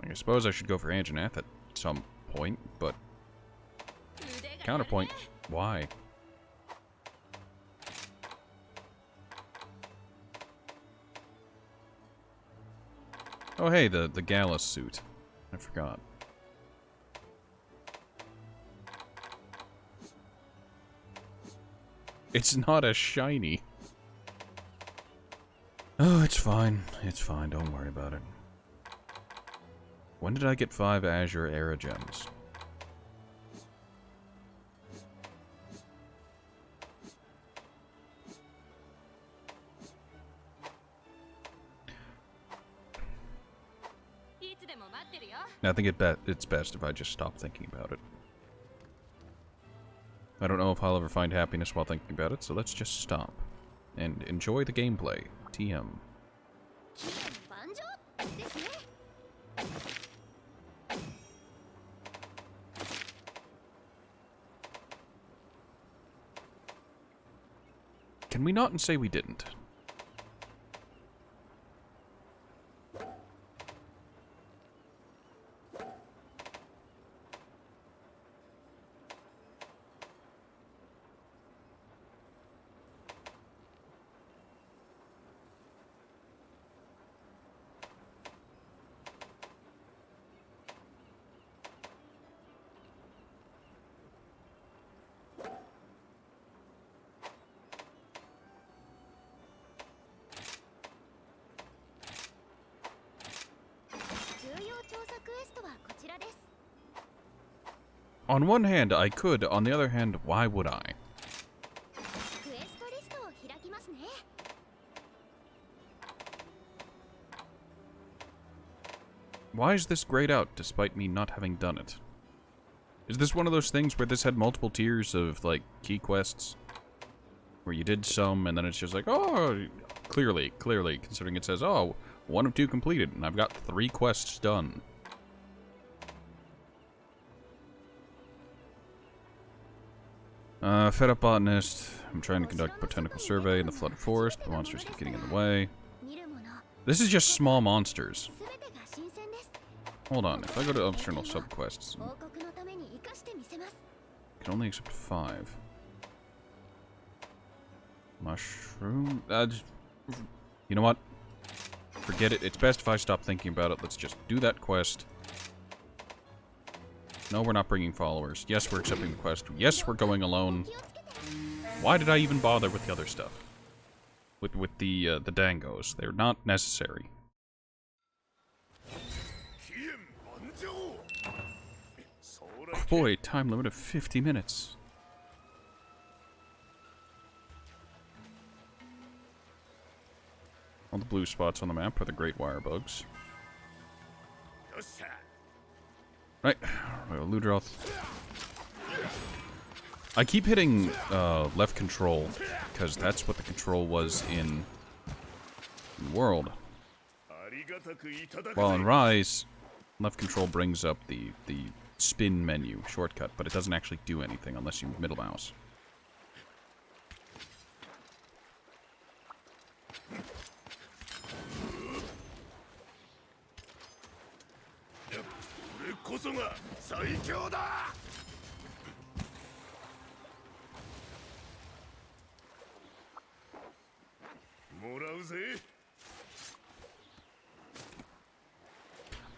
I suppose I should go for Anjanath at some point, but... Counterpoint, why? Oh hey, the Gallus suit. I forgot. It's not as shiny. Oh, it's fine. It's fine, don't worry about it. When did I get 5 Azure Era Gems? I think it's best if I just stop thinking about it. I don't know if I'll ever find happiness while thinking about it, so let's just stop. And enjoy the gameplay. TM. Can we not and say we didn't? On one hand, I could. On the other hand, why would I? クエストリストを開きますね。 Why is this grayed out, despite me not having done it? Is this one of those things where this had multiple tiers of, like, key quests? Where you did some, and then it's just like, oh, clearly, considering it says, oh, 1 of 2 completed, and I've got 3 quests done. Fed up botanist. I'm trying to conduct a botanical survey in the flooded forest. The monsters keep getting in the way. This is just small monsters. Hold on, if I go to optional subquests, I can only accept 5. Mushroom? You know what? Forget it. It's best if I stop thinking about it. Let's just do that quest. No, we're not bringing followers. Yes, we're accepting the quest. Yes, we're going alone. Why did I even bother with the other stuff? With the dangos. They're not necessary. Oh boy, time limit of 50 minutes. All the blue spots on the map are the great wire bugs. Right, Ludroth. I keep hitting left control, because that's what the control was in World. While in Rise, left control brings up the spin menu shortcut, but it doesn't actually do anything unless you middle mouse.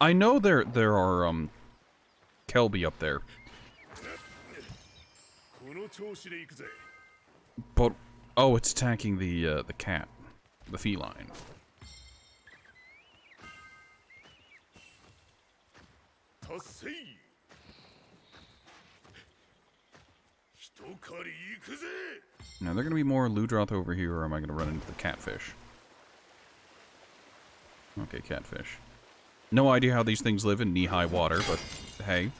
I know there are Kelby up there. But oh, it's attacking the cat, the feline. Now, there gonna be more Ludroth over here, or am I gonna run into the catfish? Okay, catfish. No idea how these things live in knee-high water, but hey.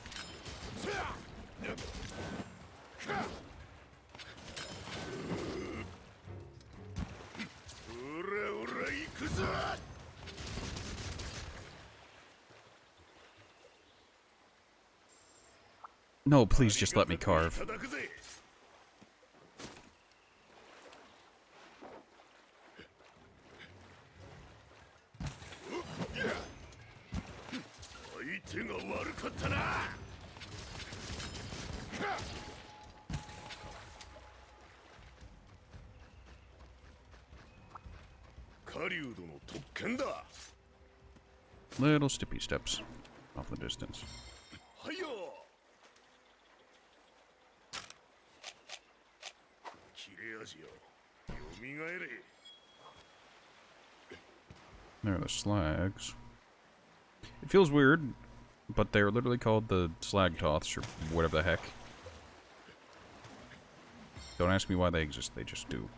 No, please just let me carve. Little stippy steps off the distance. There are the slags. It feels weird, but they're literally called the slag toths, or whatever the heck. Don't ask me why they exist, they just do.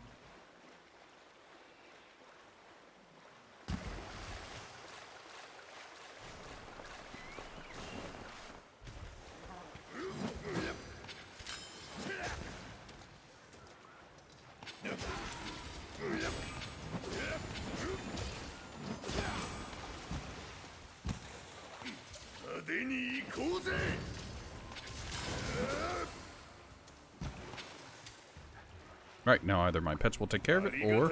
Right, now either my pets will take care of it, or...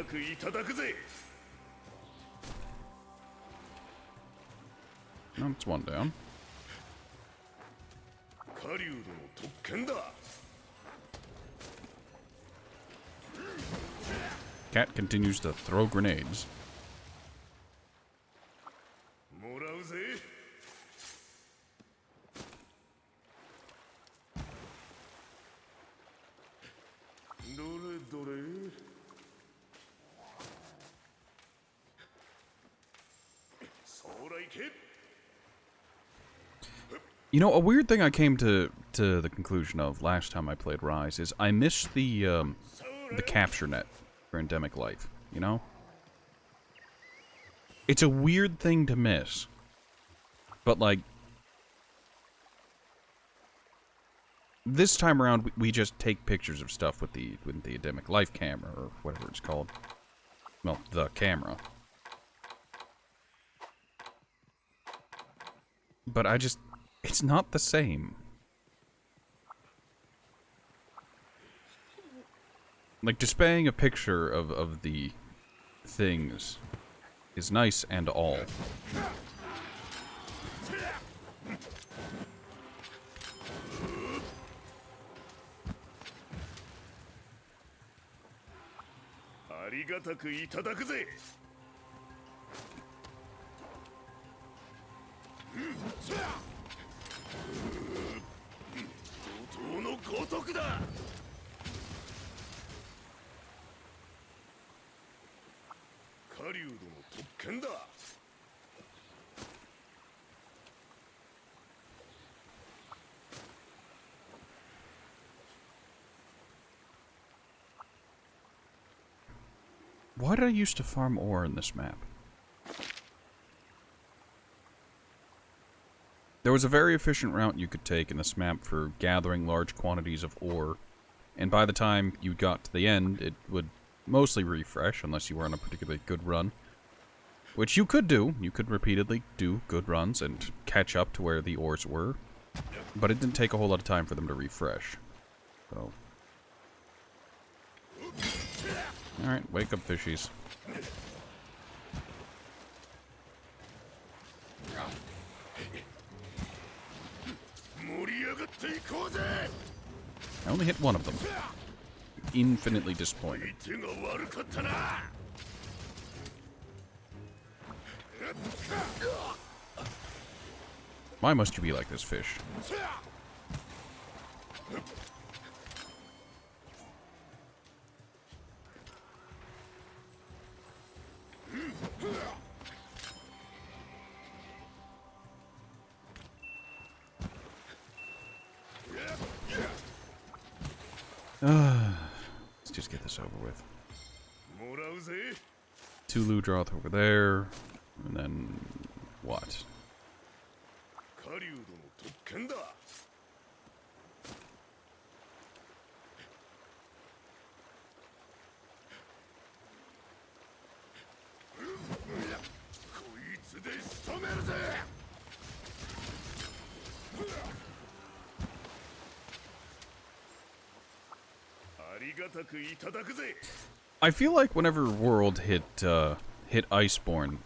No, it's one down. Cat continues to throw grenades. You know, a weird thing I came to the conclusion of last time I played Rise is I missed the capture net for Endemic Life, you know? It's a weird thing to miss. But, like, this time around, we just take pictures of stuff with the Endemic Life camera, or whatever it's called. Well, the camera. But I just... It's not the same. Like, displaying a picture of the things is nice and all. Why did I used to farm ore in this map? There was a very efficient route you could take in this map for gathering large quantities of ore, and by the time you got to the end, it would mostly refresh, unless you were on a particularly good run. Which you could do. You could repeatedly do good runs and catch up to where the ores were, but it didn't take a whole lot of time for them to refresh. So... Alright, wake up, fishies. I only hit one of them. Infinitely disappointed. Why must you be like this, fish? Let's just get this over with. Tulu Droth over there, and then what? I feel like whenever World hit Iceborne,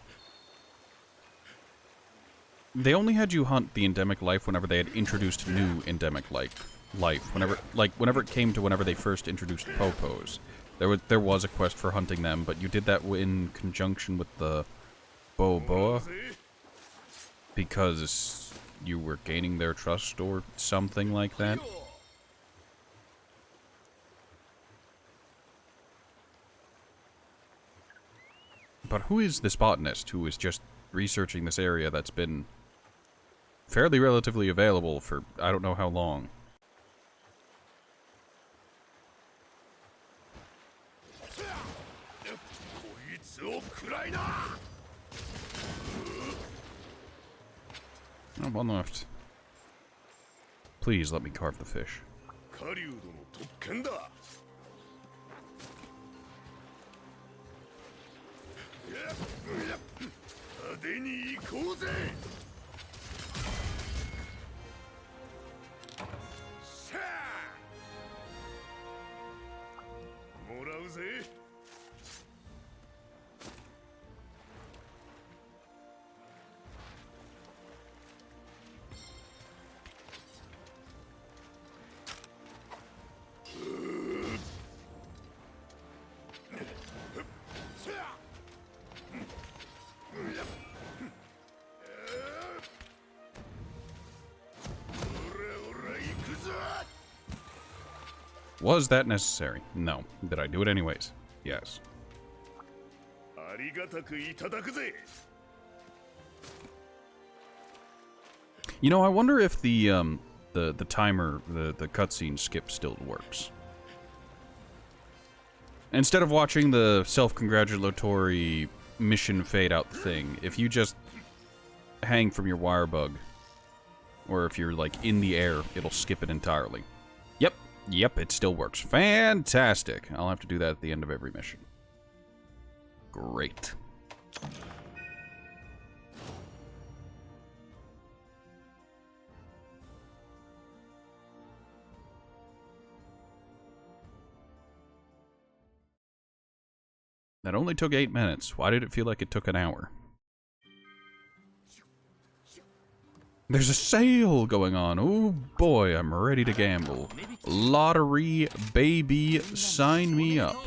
they only had you hunt the endemic life whenever they had introduced new endemic life. Whenever it came to whenever they first introduced Popos, there was a quest for hunting them, but you did that in conjunction with the Boa because you were gaining their trust or something like that. But who is this botanist who is just researching this area that's been fairly relatively available for I don't know how long? Oh, one left. Please let me carve the fish. Was that necessary? No. Did I do it anyways? Yes. You know, I wonder if the timer, the cutscene skip still works. Instead of watching the self-congratulatory mission fade out thing, if you just hang from your wire bug, or if you're like in the air, it'll skip it entirely. Yep, it still works. Fantastic. I'll have to do that at the end of every mission. Great. That only took 8 minutes. Why did it feel like it took an hour? There's a sale going on. Oh boy, I'm ready to gamble. Lottery, baby, sign me up.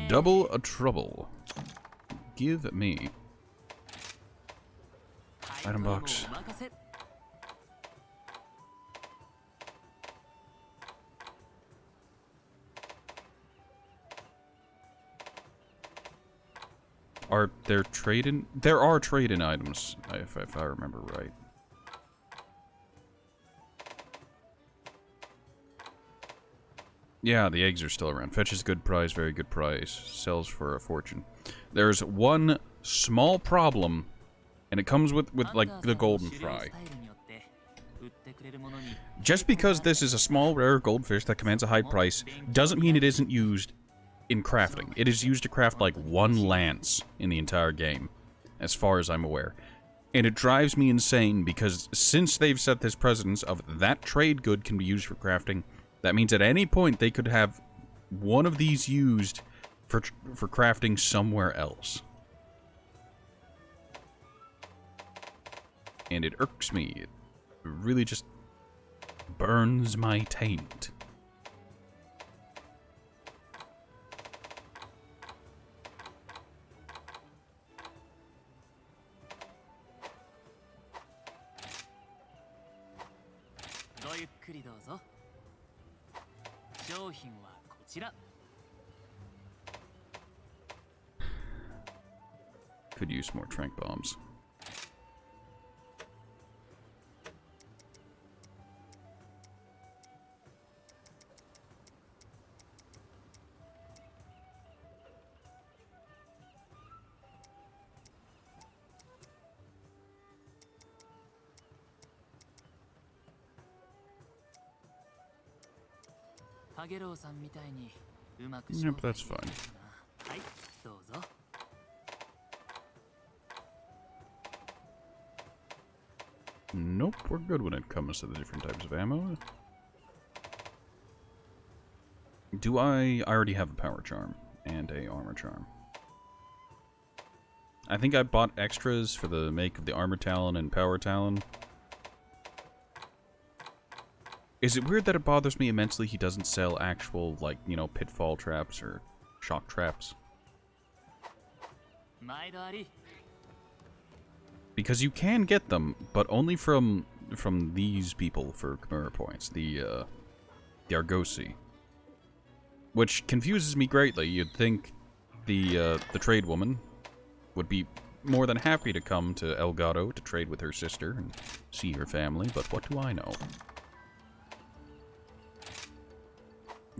Double a trouble. Give me. Item box. Are there trade-in? There are trade-in items, if I remember right. Yeah, the eggs are still around. Fetches good price, very good price. Sells for a fortune. There's one small problem, and it comes with like the golden fry. Just because this is a small, rare goldfish that commands a high price doesn't mean it isn't used in crafting. It is used to craft like one lance in the entire game, as far as I'm aware. And it drives me insane because since they've set this precedence of that trade good can be used for crafting, that means at any point they could have one of these used for crafting somewhere else. And it irks me. It really just burns my taint. Could use more trank bombs. Yep, that's fine. Nope, we're good when it comes to the different types of ammo. Do I already have a power charm and a armor charm? I think I bought extras for the make of the armor talon and power talon. Is it weird that it bothers me immensely he doesn't sell actual, like, you know, pitfall traps or shock traps? Because you can get them, but only from these people for Chimera points, the Argosi. Which confuses me greatly. You'd think the trade woman would be more than happy to come to Elgato to trade with her sister and see her family, but what do I know?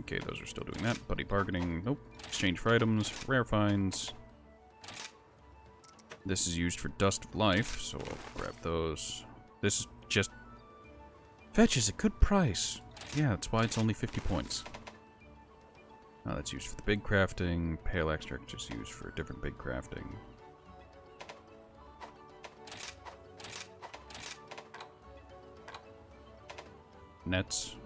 Okay, those are still doing that. Buddy bargaining. Nope. Exchange for items. Rare finds. This is used for Dust of Life, so I'll grab those. This is just... fetches a good price. Yeah, that's why it's only 50 points. Now that's used for the big crafting. Pale extract is used for different big crafting. Nets.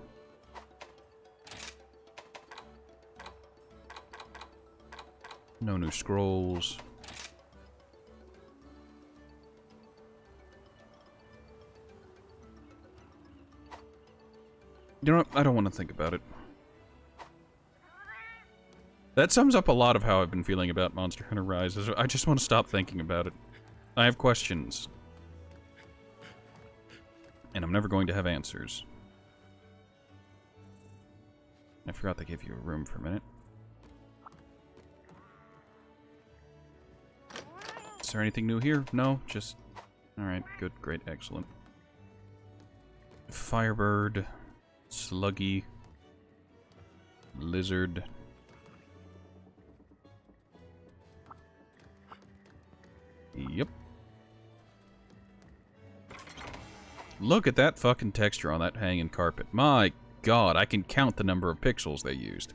No new scrolls. You know what? I don't want to think about it. That sums up a lot of how I've been feeling about Monster Hunter Rise. I just want to stop thinking about it. I have questions. And I'm never going to have answers. I forgot they gave you a room for a minute. Is there anything new here? No, just Alright, good, great, excellent. Firebird, Sluggy, Lizard. Yep. Look at that fucking texture on that hanging carpet. My god, I can count the number of pixels they used.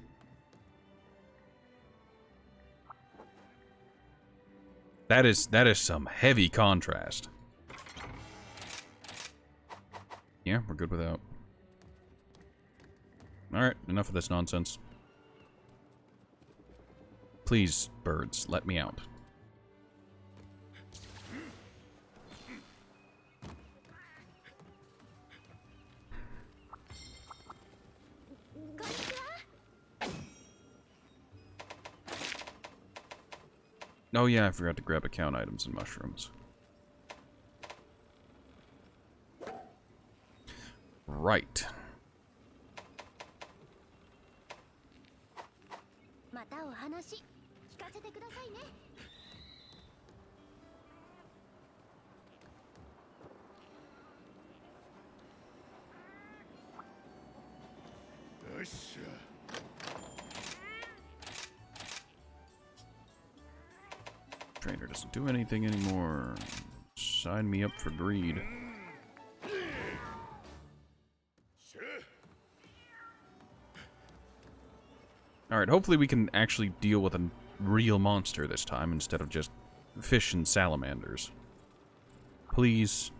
That is some heavy contrast. Yeah, we're good without. Alright, enough of this nonsense. Please, birds, let me out. Oh yeah, I forgot to grab account items and mushrooms. Right. Trainer doesn't do anything anymore. Sign me up for greed. Alright, hopefully we can actually deal with a real monster this time instead of just fish and salamanders. Please.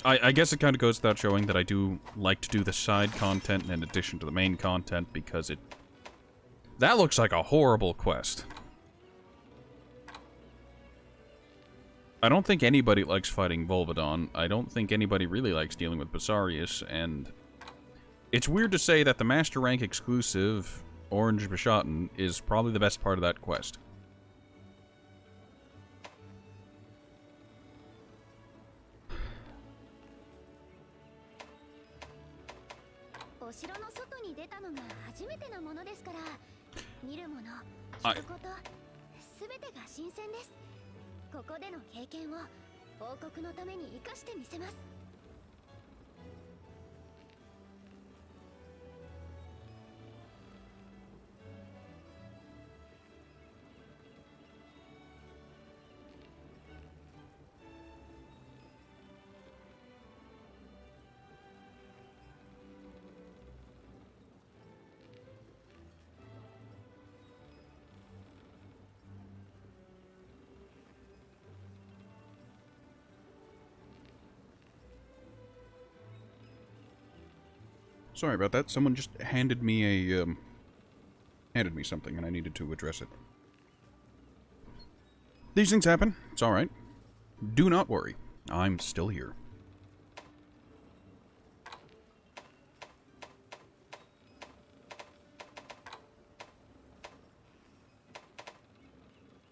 I guess it kind of goes without showing that I do like to do the side content in addition to the main content because it... That looks like a horrible quest. I don't think anybody likes fighting Volvidon. I don't think anybody really likes dealing with Basarius, and... It's weird to say that the Master Rank exclusive, Orange Bishaten, is probably the best part of that quest. Sorry about that. Someone just handed me a, handed me something and I needed to address it. These things happen. It's alright. Do not worry. I'm still here.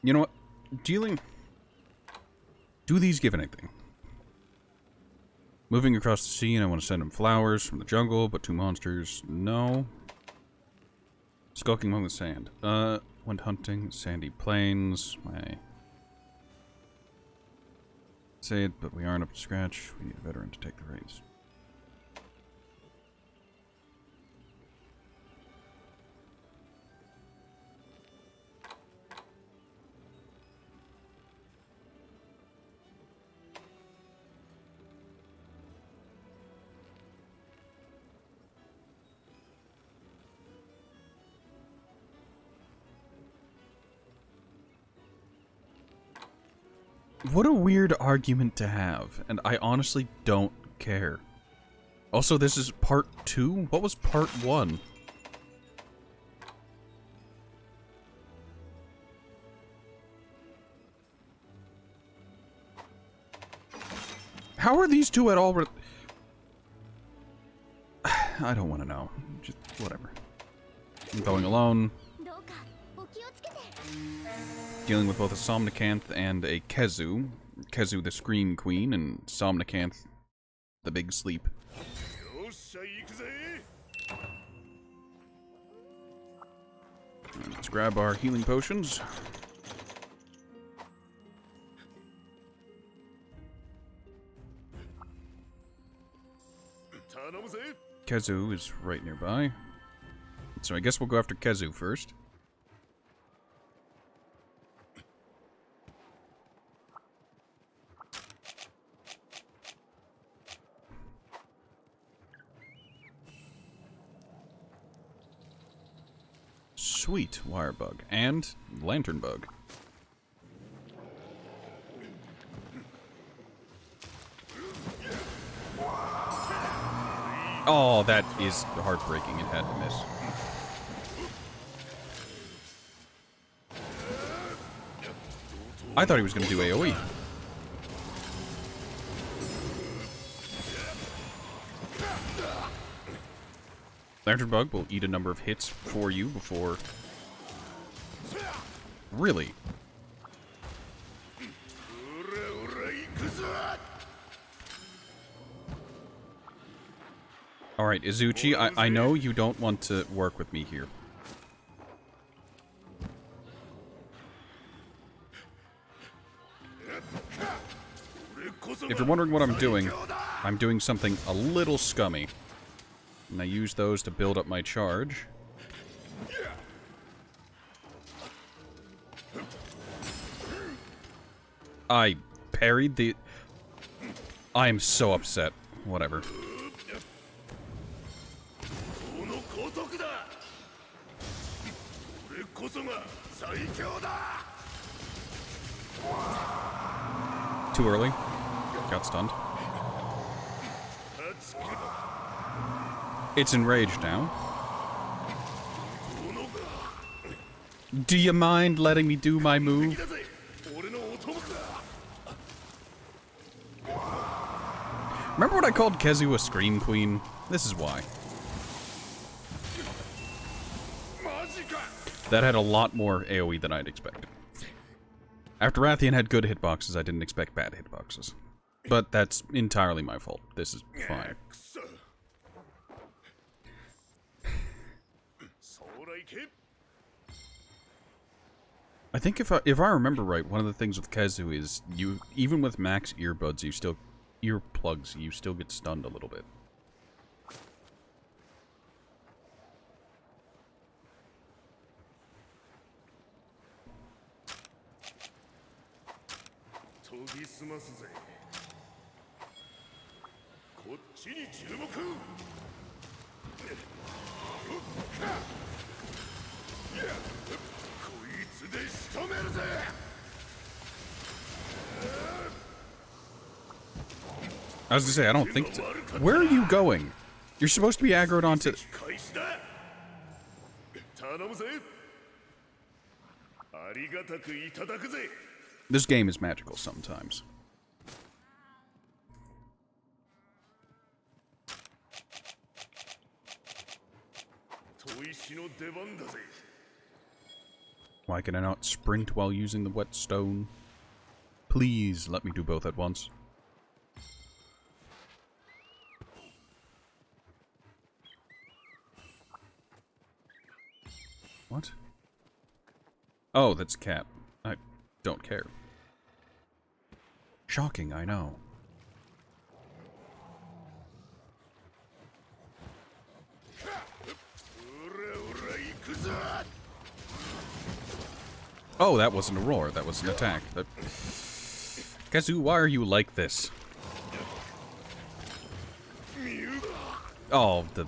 You know what? Dealing... Do these give anything? Moving across the sea, and I want to send him flowers from the jungle, but 2 monsters, no. Skulking among the sand. Went hunting, sandy plains, my... Say it, but we aren't up to scratch. We need a veteran to take the reins. What a weird argument to have, and I honestly don't care. Also, this is part 2? What was part 1? How are these 2 at all I don't want to know. Just whatever. I'm going alone. Dealing with both a Somnicanth and a Kezu. Kezu the Scream Queen, and Somnicanth the Big Sleep. Let's grab our healing potions. Kezu is right nearby. So I guess we'll go after Kezu first. Sweet wire bug and lantern bug. Oh, that is heartbreaking. It had to miss. I thought he was going to do AoE. Lantern bug will eat a number of hits for you before... Really? Alright, Izuchi, I know you don't want to work with me here. If you're wondering what I'm doing something a little scummy. And I use those to build up my charge. I parried the... I am so upset. Whatever. Too early. Got stunned. It's enraged now. Do you mind letting me do my move? Remember when I called Kezu a Scream Queen? This is why. That had a lot more AoE than I'd expected. After Rathian had good hitboxes, I didn't expect bad hitboxes. But that's entirely my fault. This is fine. I think if I remember right, one of the things with Kezu is you, even with max earbuds, you still get stunned a little bit. I was gonna say, I don't think... Where are you going? You're supposed to be aggroed onto... This game is magical sometimes. Why can I not sprint while using the whetstone? Please let me do both at once. What? Oh, that's a cat. I don't care. Shocking, I know. Oh, that wasn't a roar. That was an attack. Kezu, why are you like this? Oh, the...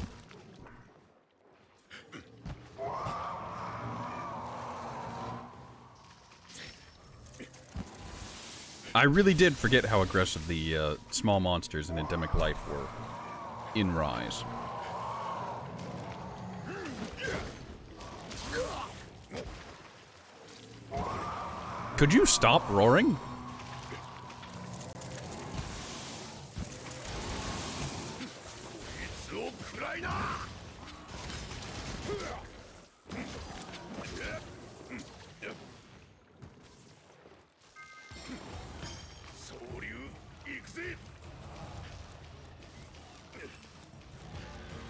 I really did forget how aggressive the small monsters in Endemic Life were in Rise. Could you stop roaring?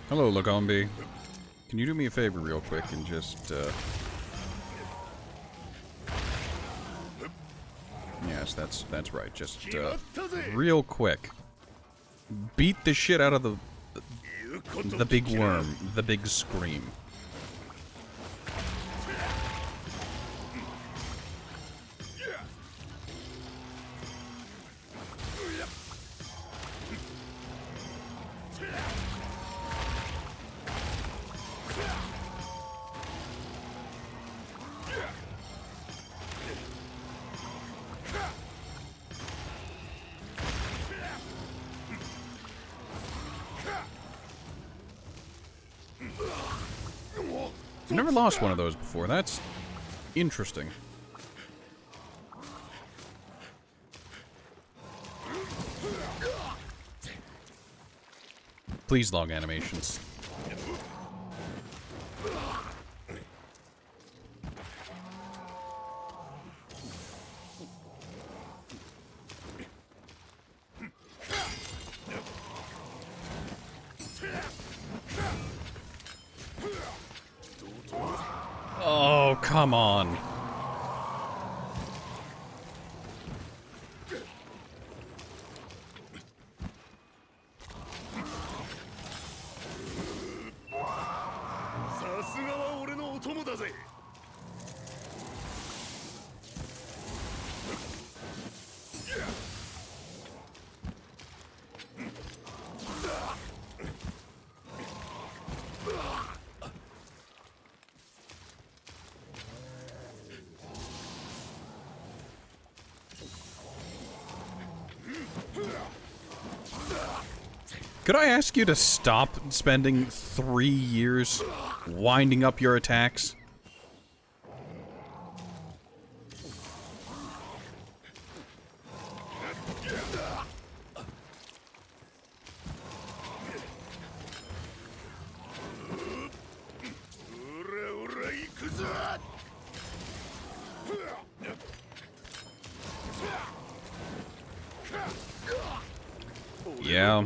Hello, Lagombi. Can you do me a favor real quick and just, Yes, that's right. Just real quick, beat the shit out of the big worm, the big scream. I've never lost one of those before. That's interesting. Please log animations. Oh, come on. Could I ask you to stop spending 3 years winding up your attacks? Yeah.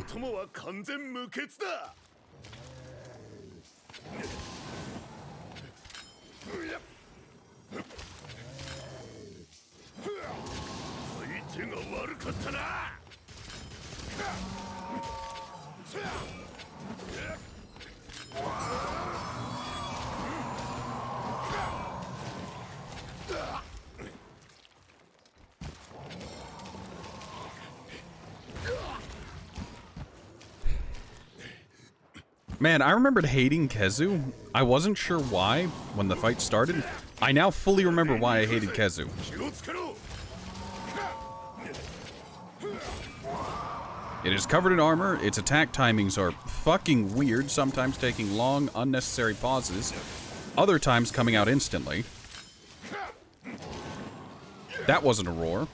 Man, I remembered hating Kezu. I wasn't sure why when the fight started. I now fully remember why I hated Kezu. It is covered in armor, its attack timings are fucking weird, sometimes taking long, unnecessary pauses, other times coming out instantly. That wasn't a roar.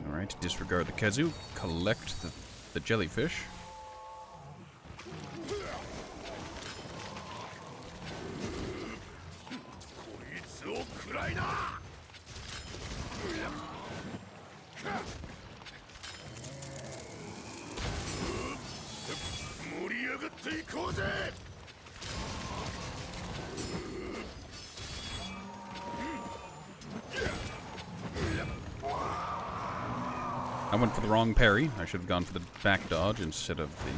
Alright, disregard the Kezu, collect the jellyfish. I went for the wrong parry. I should have gone for the back dodge instead of the...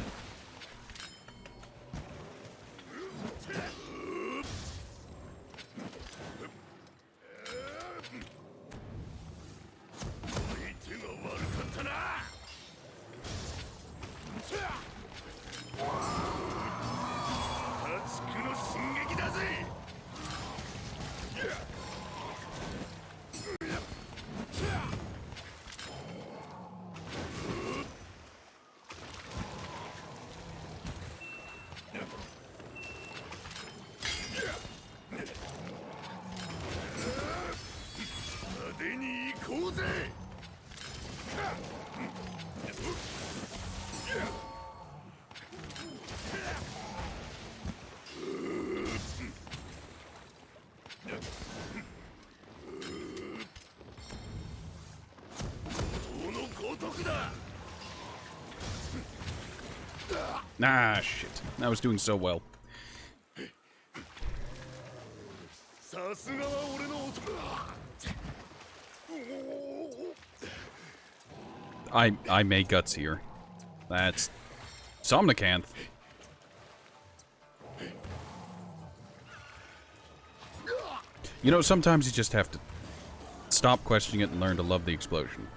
Ah, shit. I was doing so well. さすがは俺の男だ。 I made guts here. That's Somnicanth. You know, sometimes you just have to stop questioning it and learn to love the explosion.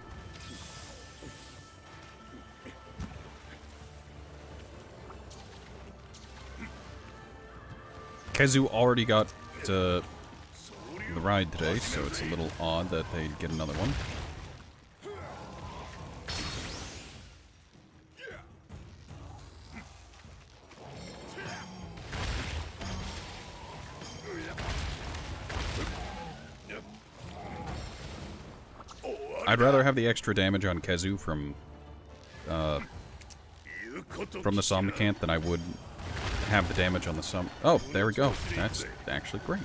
Kezu already got the ride today, so it's a little odd that they'd get another one. I'd rather have the extra damage on Kezu from the Somnicanth than I would have the damage on the Oh, there we go. That's actually great.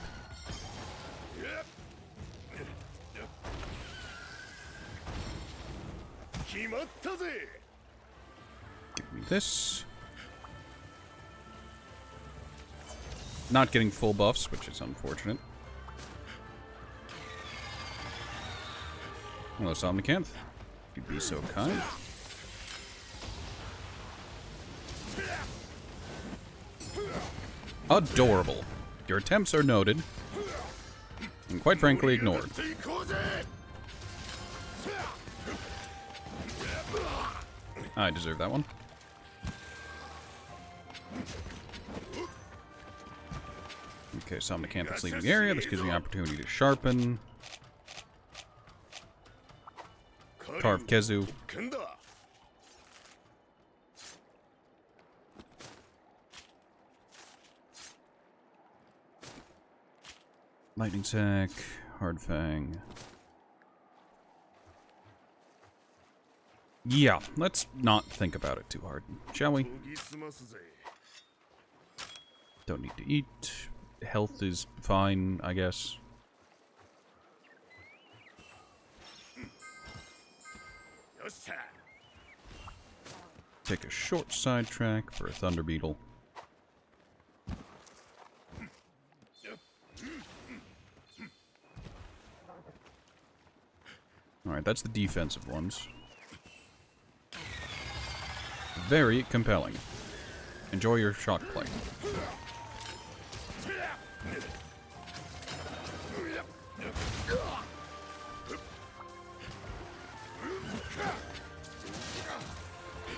Give me this. Not getting full buffs, which is unfortunate. Hello, Somnicanth. You'd be so kind. Adorable. Your attempts are noted, and quite frankly ignored. I deserve that one. Okay, Somnicanth is leaving the area. This gives me an opportunity to sharpen. Carve Kezu. Lightning Sack, Hard Fang. Yeah, let's not think about it too hard, shall we? Don't need to eat. Health is fine, I guess. Take a short sidetrack for a Thunder Beetle. Alright, that's the defensive ones. Very compelling. Enjoy your shock play.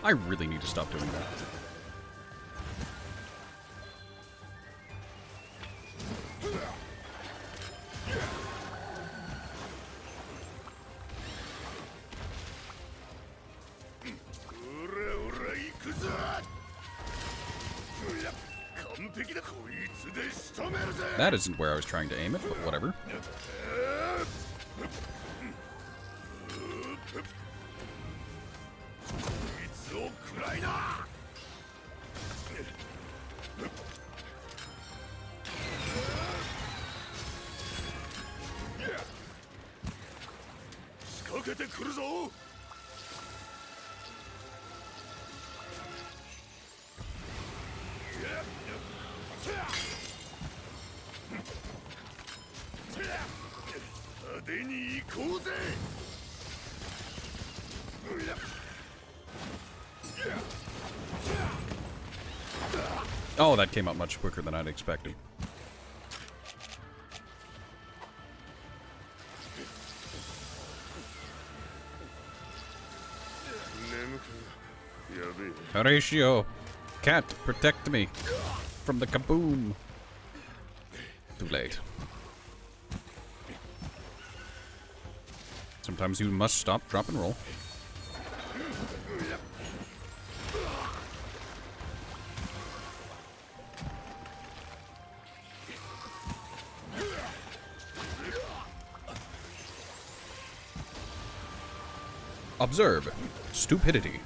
I really need to stop doing that. That isn't where I was trying to aim it, but whatever. Oh, that came up much quicker than I'd expected. Horatio, cat, protect me from the kaboom. Too late. Sometimes you must stop, drop, and roll. Observe. Stupidity.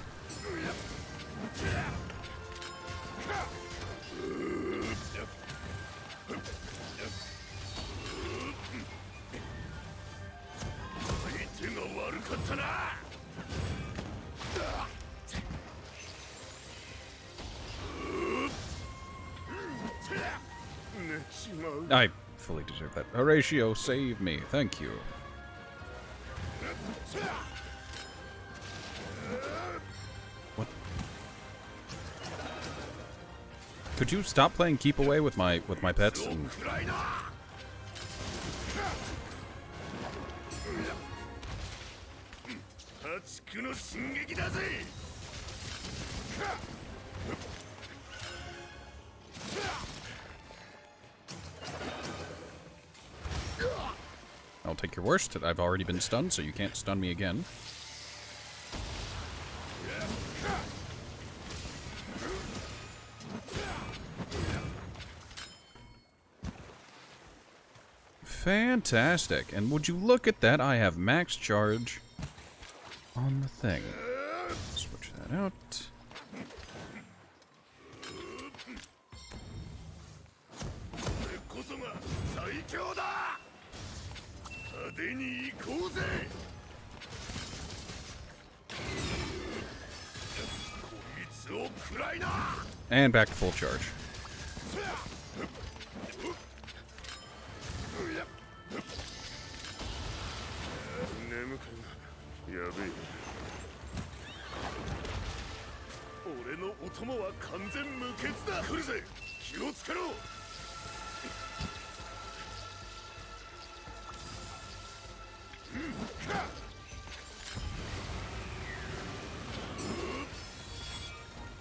しまう。 I fully deserve that. Horatio, save me. Thank you. What? Could you stop playing keep away with my pets? And... 食らいな。 破竹の進撃だぜ。 I'll take your worst. I've already been stunned, so you can't stun me again. Fantastic. And would you look at that, I have max charge on the thing. Switch that out. こそが最強だ。派手に行こうぜ。こいつを食らいな。 And back to full charge. 眠くな。やべえ。俺のお供は完全無欠だ。来るぜ。気をつけろ。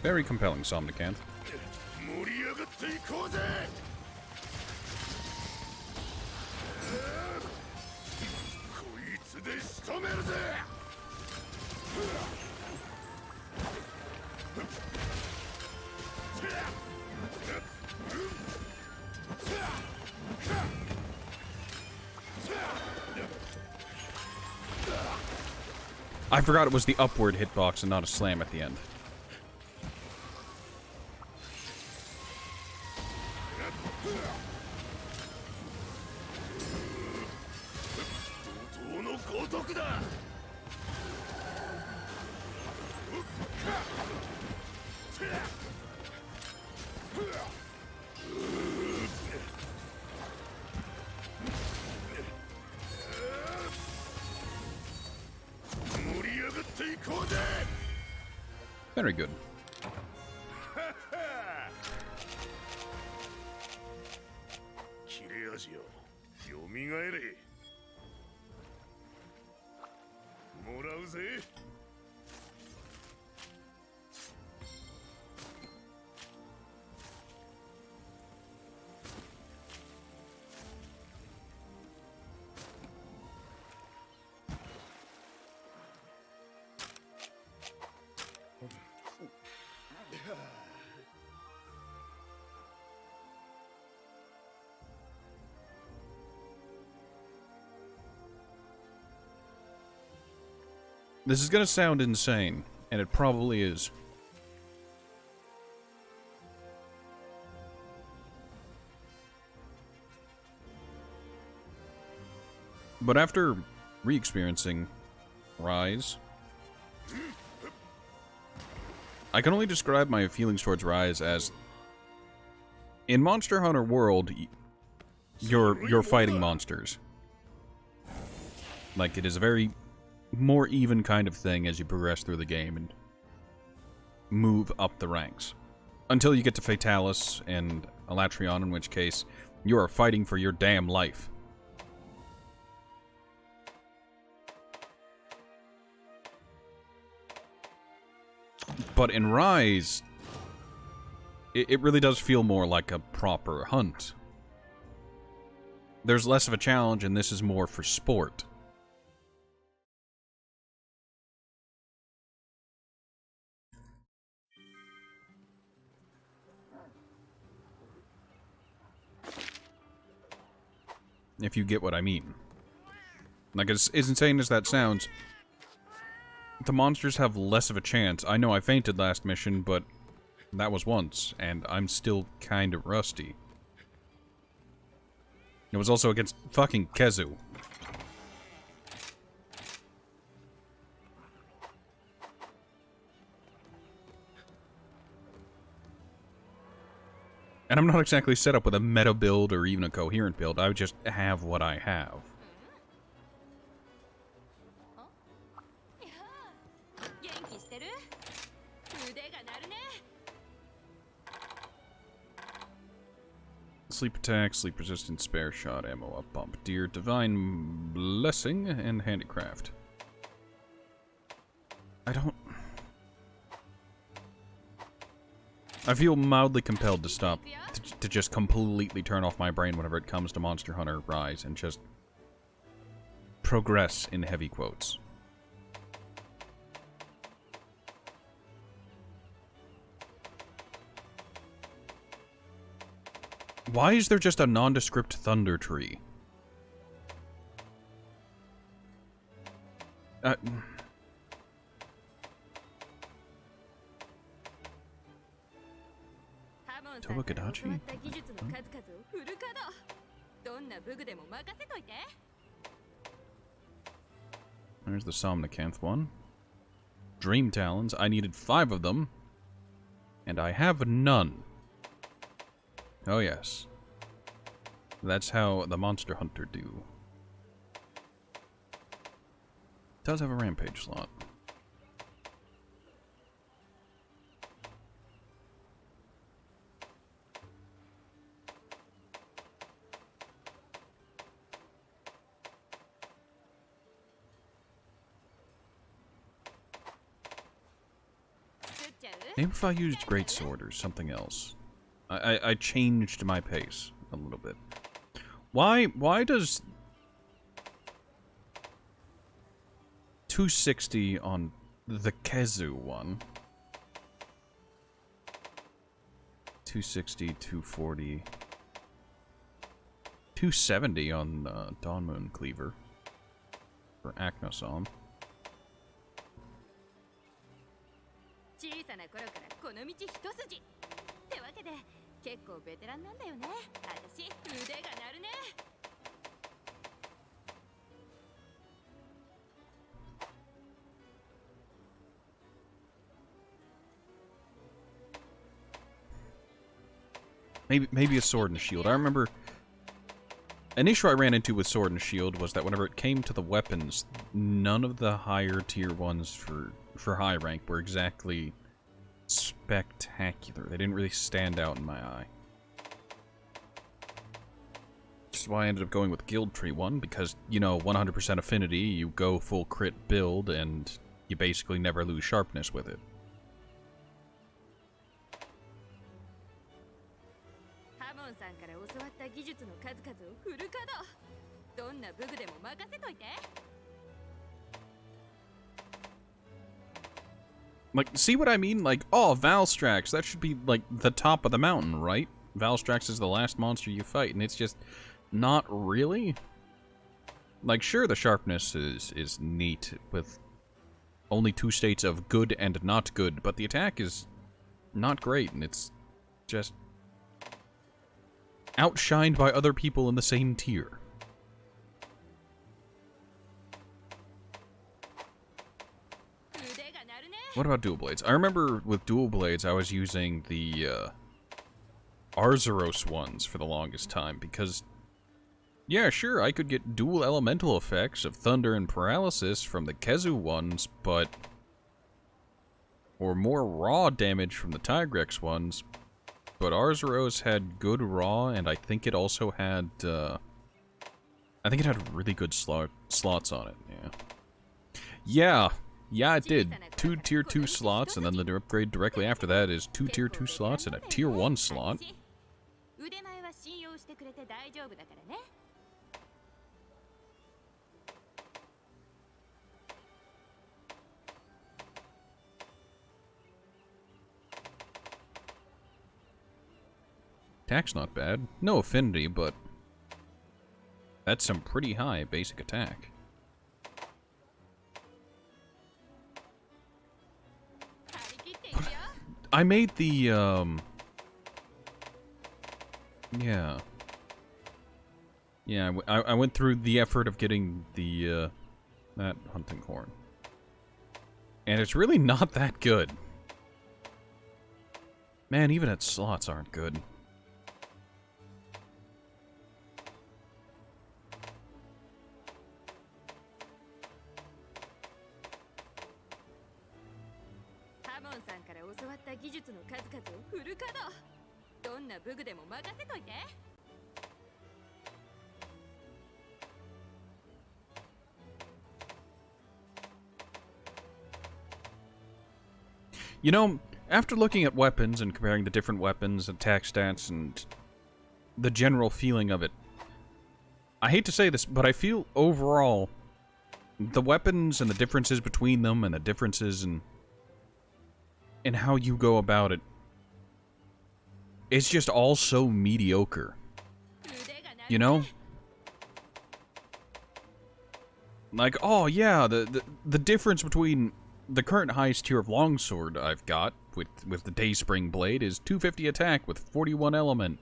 Very compelling, Somnicanth. 盛り上がっていこうぜ。こいつで仕留めるぜ。 I forgot it was the upward hitbox and not a slam at the end. 怒涛の豪徳だ。 盛り上がっていこうぜ。 Very good. 切れ味よ、よみがえれ。もらうぜ。 This is gonna sound insane, and it probably is. But after re-experiencing Rise, I can only describe my feelings towards Rise as, in Monster Hunter World, you're fighting monsters. Like, it is a very more even kind of thing as you progress through the game and move up the ranks. Until you get to Fatalis and Alatreon, in which case, you are fighting for your damn life. But in Rise, it really does feel more like a proper hunt. There's less of a challenge, and this is more for sport. If you get what I mean. Like, as insane as that sounds, the monsters have less of a chance. I know I fainted last mission, but that was once, and I'm still kind of rusty. It was also against fucking Kezu. And I'm not exactly set up with a meta build or even a coherent build. I just have what I have. Sleep attack, sleep resistant, spare shot, ammo up, bump, deer, divine blessing, and handicraft. I feel mildly compelled to stop, to just completely turn off my brain whenever it comes to Monster Hunter Rise and just progress in heavy quotes. Why is there just a nondescript thunder tree? Tobakadachi? There's the Somnicanth one. Dream Talons. I needed 5 of them. And I have none. Oh yes. That's how the Monster Hunter do. Does have a rampage slot. Maybe if I used Greatsword or something else. I changed my pace a little bit. Why does 260 on the Kezu one, 260, 240, 270 on Dawn Moon Cleaver for Acnosom. Maybe a Sword and Shield. I remember an issue I ran into with Sword and Shield was that whenever it came to the weapons, none of the higher tier ones for high rank were exactly spectacular. They didn't really stand out in my eye. Which is why I ended up going with Guild Tree 1, because, you know, 100% affinity, you go full crit build, and you basically never lose sharpness with it. Like, see what I mean? Like, oh, Valstrax, that should be, like, the top of the mountain, right? Valstrax is the last monster you fight, and it's just not really. Like, sure, the sharpness is neat, with only 2 states of good and not good, but the attack is not great, and it's just outshined by other people in the same tier. What about dual blades? I remember with dual blades, I was using the Arzuros ones for the longest time because, yeah, sure, I could get dual elemental effects of thunder and paralysis from the Kezu ones, but or more raw damage from the Tigrex ones. But Arzuros had good raw, and I think it also had I think it had really good slots on it. Yeah, it did. 2 tier 2 slots, and then the upgrade directly after that is 2 tier 2 slots and a tier 1 slot. Attack's not bad. No affinity, but that's some pretty high basic attack. I made the, yeah. Yeah, I went through the effort of getting the, that hunting horn. And it's really not that good. Man, even its slots aren't good. 術の数々をフル稼働。どんな武具でも任せといて。You know, after looking at weapons and comparing the different weapons, attack stats, and the general feeling of it, I hate to say this, but I feel overall the weapons and the differences between them and the differences in how you go about it, it's just all so mediocre. You know? Like, oh yeah, the difference between the current highest tier of longsword I've got with the Dayspring blade is 250 attack with 41 element.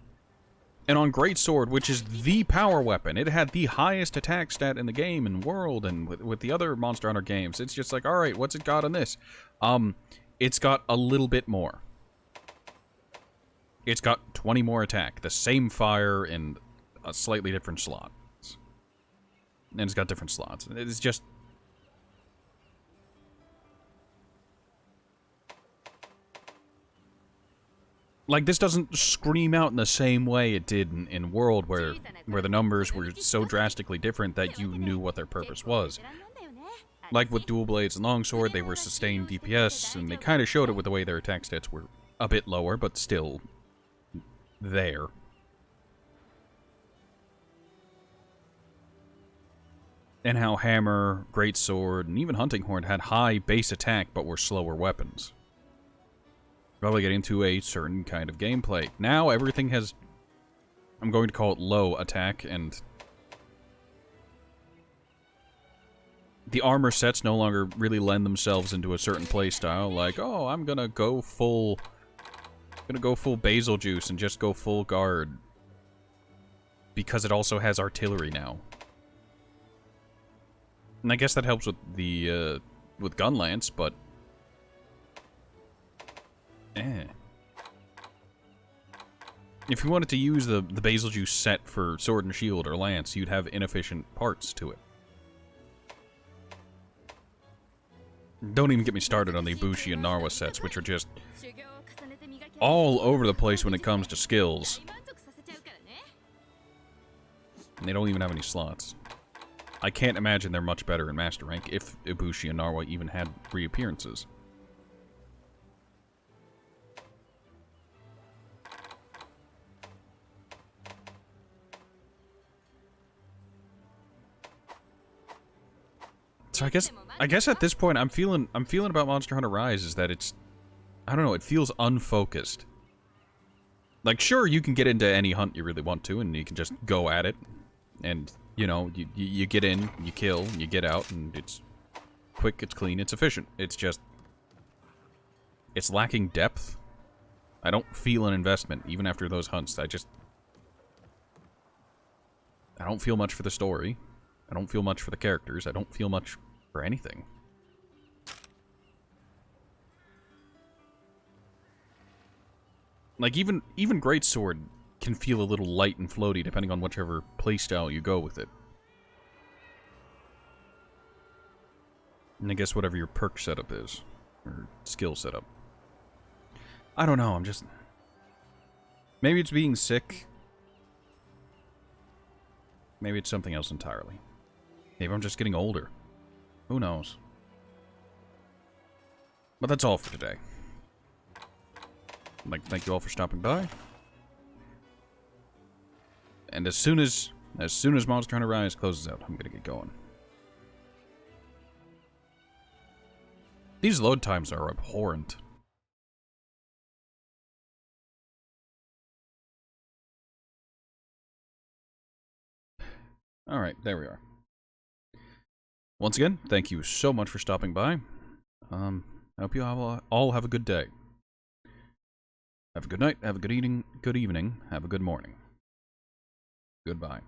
And on Greatsword, which is the power weapon, it had the highest attack stat in the game and world, and with the other Monster Hunter games, it's just like, alright, what's it got on this? It's got a little bit more. It's got 20 more attack, the same fire in a slightly different slot. And it's got different slots. It's just... like, this doesn't scream out in the same way it did in World, where the numbers were so drastically different that you knew what their purpose was. Like with Dual Blades and Longsword, they were sustained DPS, and they kind of showed it with the way their attack stats were a bit lower, but still there. And how Hammer, Greatsword, and even Hunting Horn had high base attack, but were slower weapons. Probably getting to a certain kind of gameplay. Now everything has, I'm going to call it low attack, and the armor sets no longer really lend themselves into a certain playstyle. Like, oh, I'm gonna go full Basil Juice and just go full guard because it also has artillery now. And I guess that helps with the with Gunlance, but if you wanted to use the Basil Juice set for Sword and Shield or Lance, you'd have inefficient parts to it. Don't even get me started on the Ibushi and Narwa sets, which are just all over the place when it comes to skills. And they don't even have any slots. I can't imagine they're much better in Master Rank if Ibushi and Narwa even had reappearances. So I guess at this point I'm feeling about Monster Hunter Rise is that it's, I don't know, it feels unfocused. Like, sure, you can get into any hunt you really want to, and you can just go at it, and you know, you get in, you kill, you get out, and it's quick, it's clean, it's efficient. It's just, it's lacking depth. I don't feel an investment even after those hunts. I don't feel much for the story. I don't feel much for the characters. I don't feel much for anything. Like, even Greatsword can feel a little light and floaty depending on whichever playstyle you go with it. And I guess whatever your perk setup is, or skill setup. I don't know, I'm just... maybe it's being sick. Maybe it's something else entirely. Maybe I'm just getting older. Who knows? But that's all for today. I'd like to thank you all for stopping by. And as soon as Monster Hunter Rise closes out, I'm gonna get going. These load times are abhorrent. Alright, there we are. Once again, thank you so much for stopping by. I hope you all have a good day. Have a good night, have a good evening, have a good morning. Goodbye.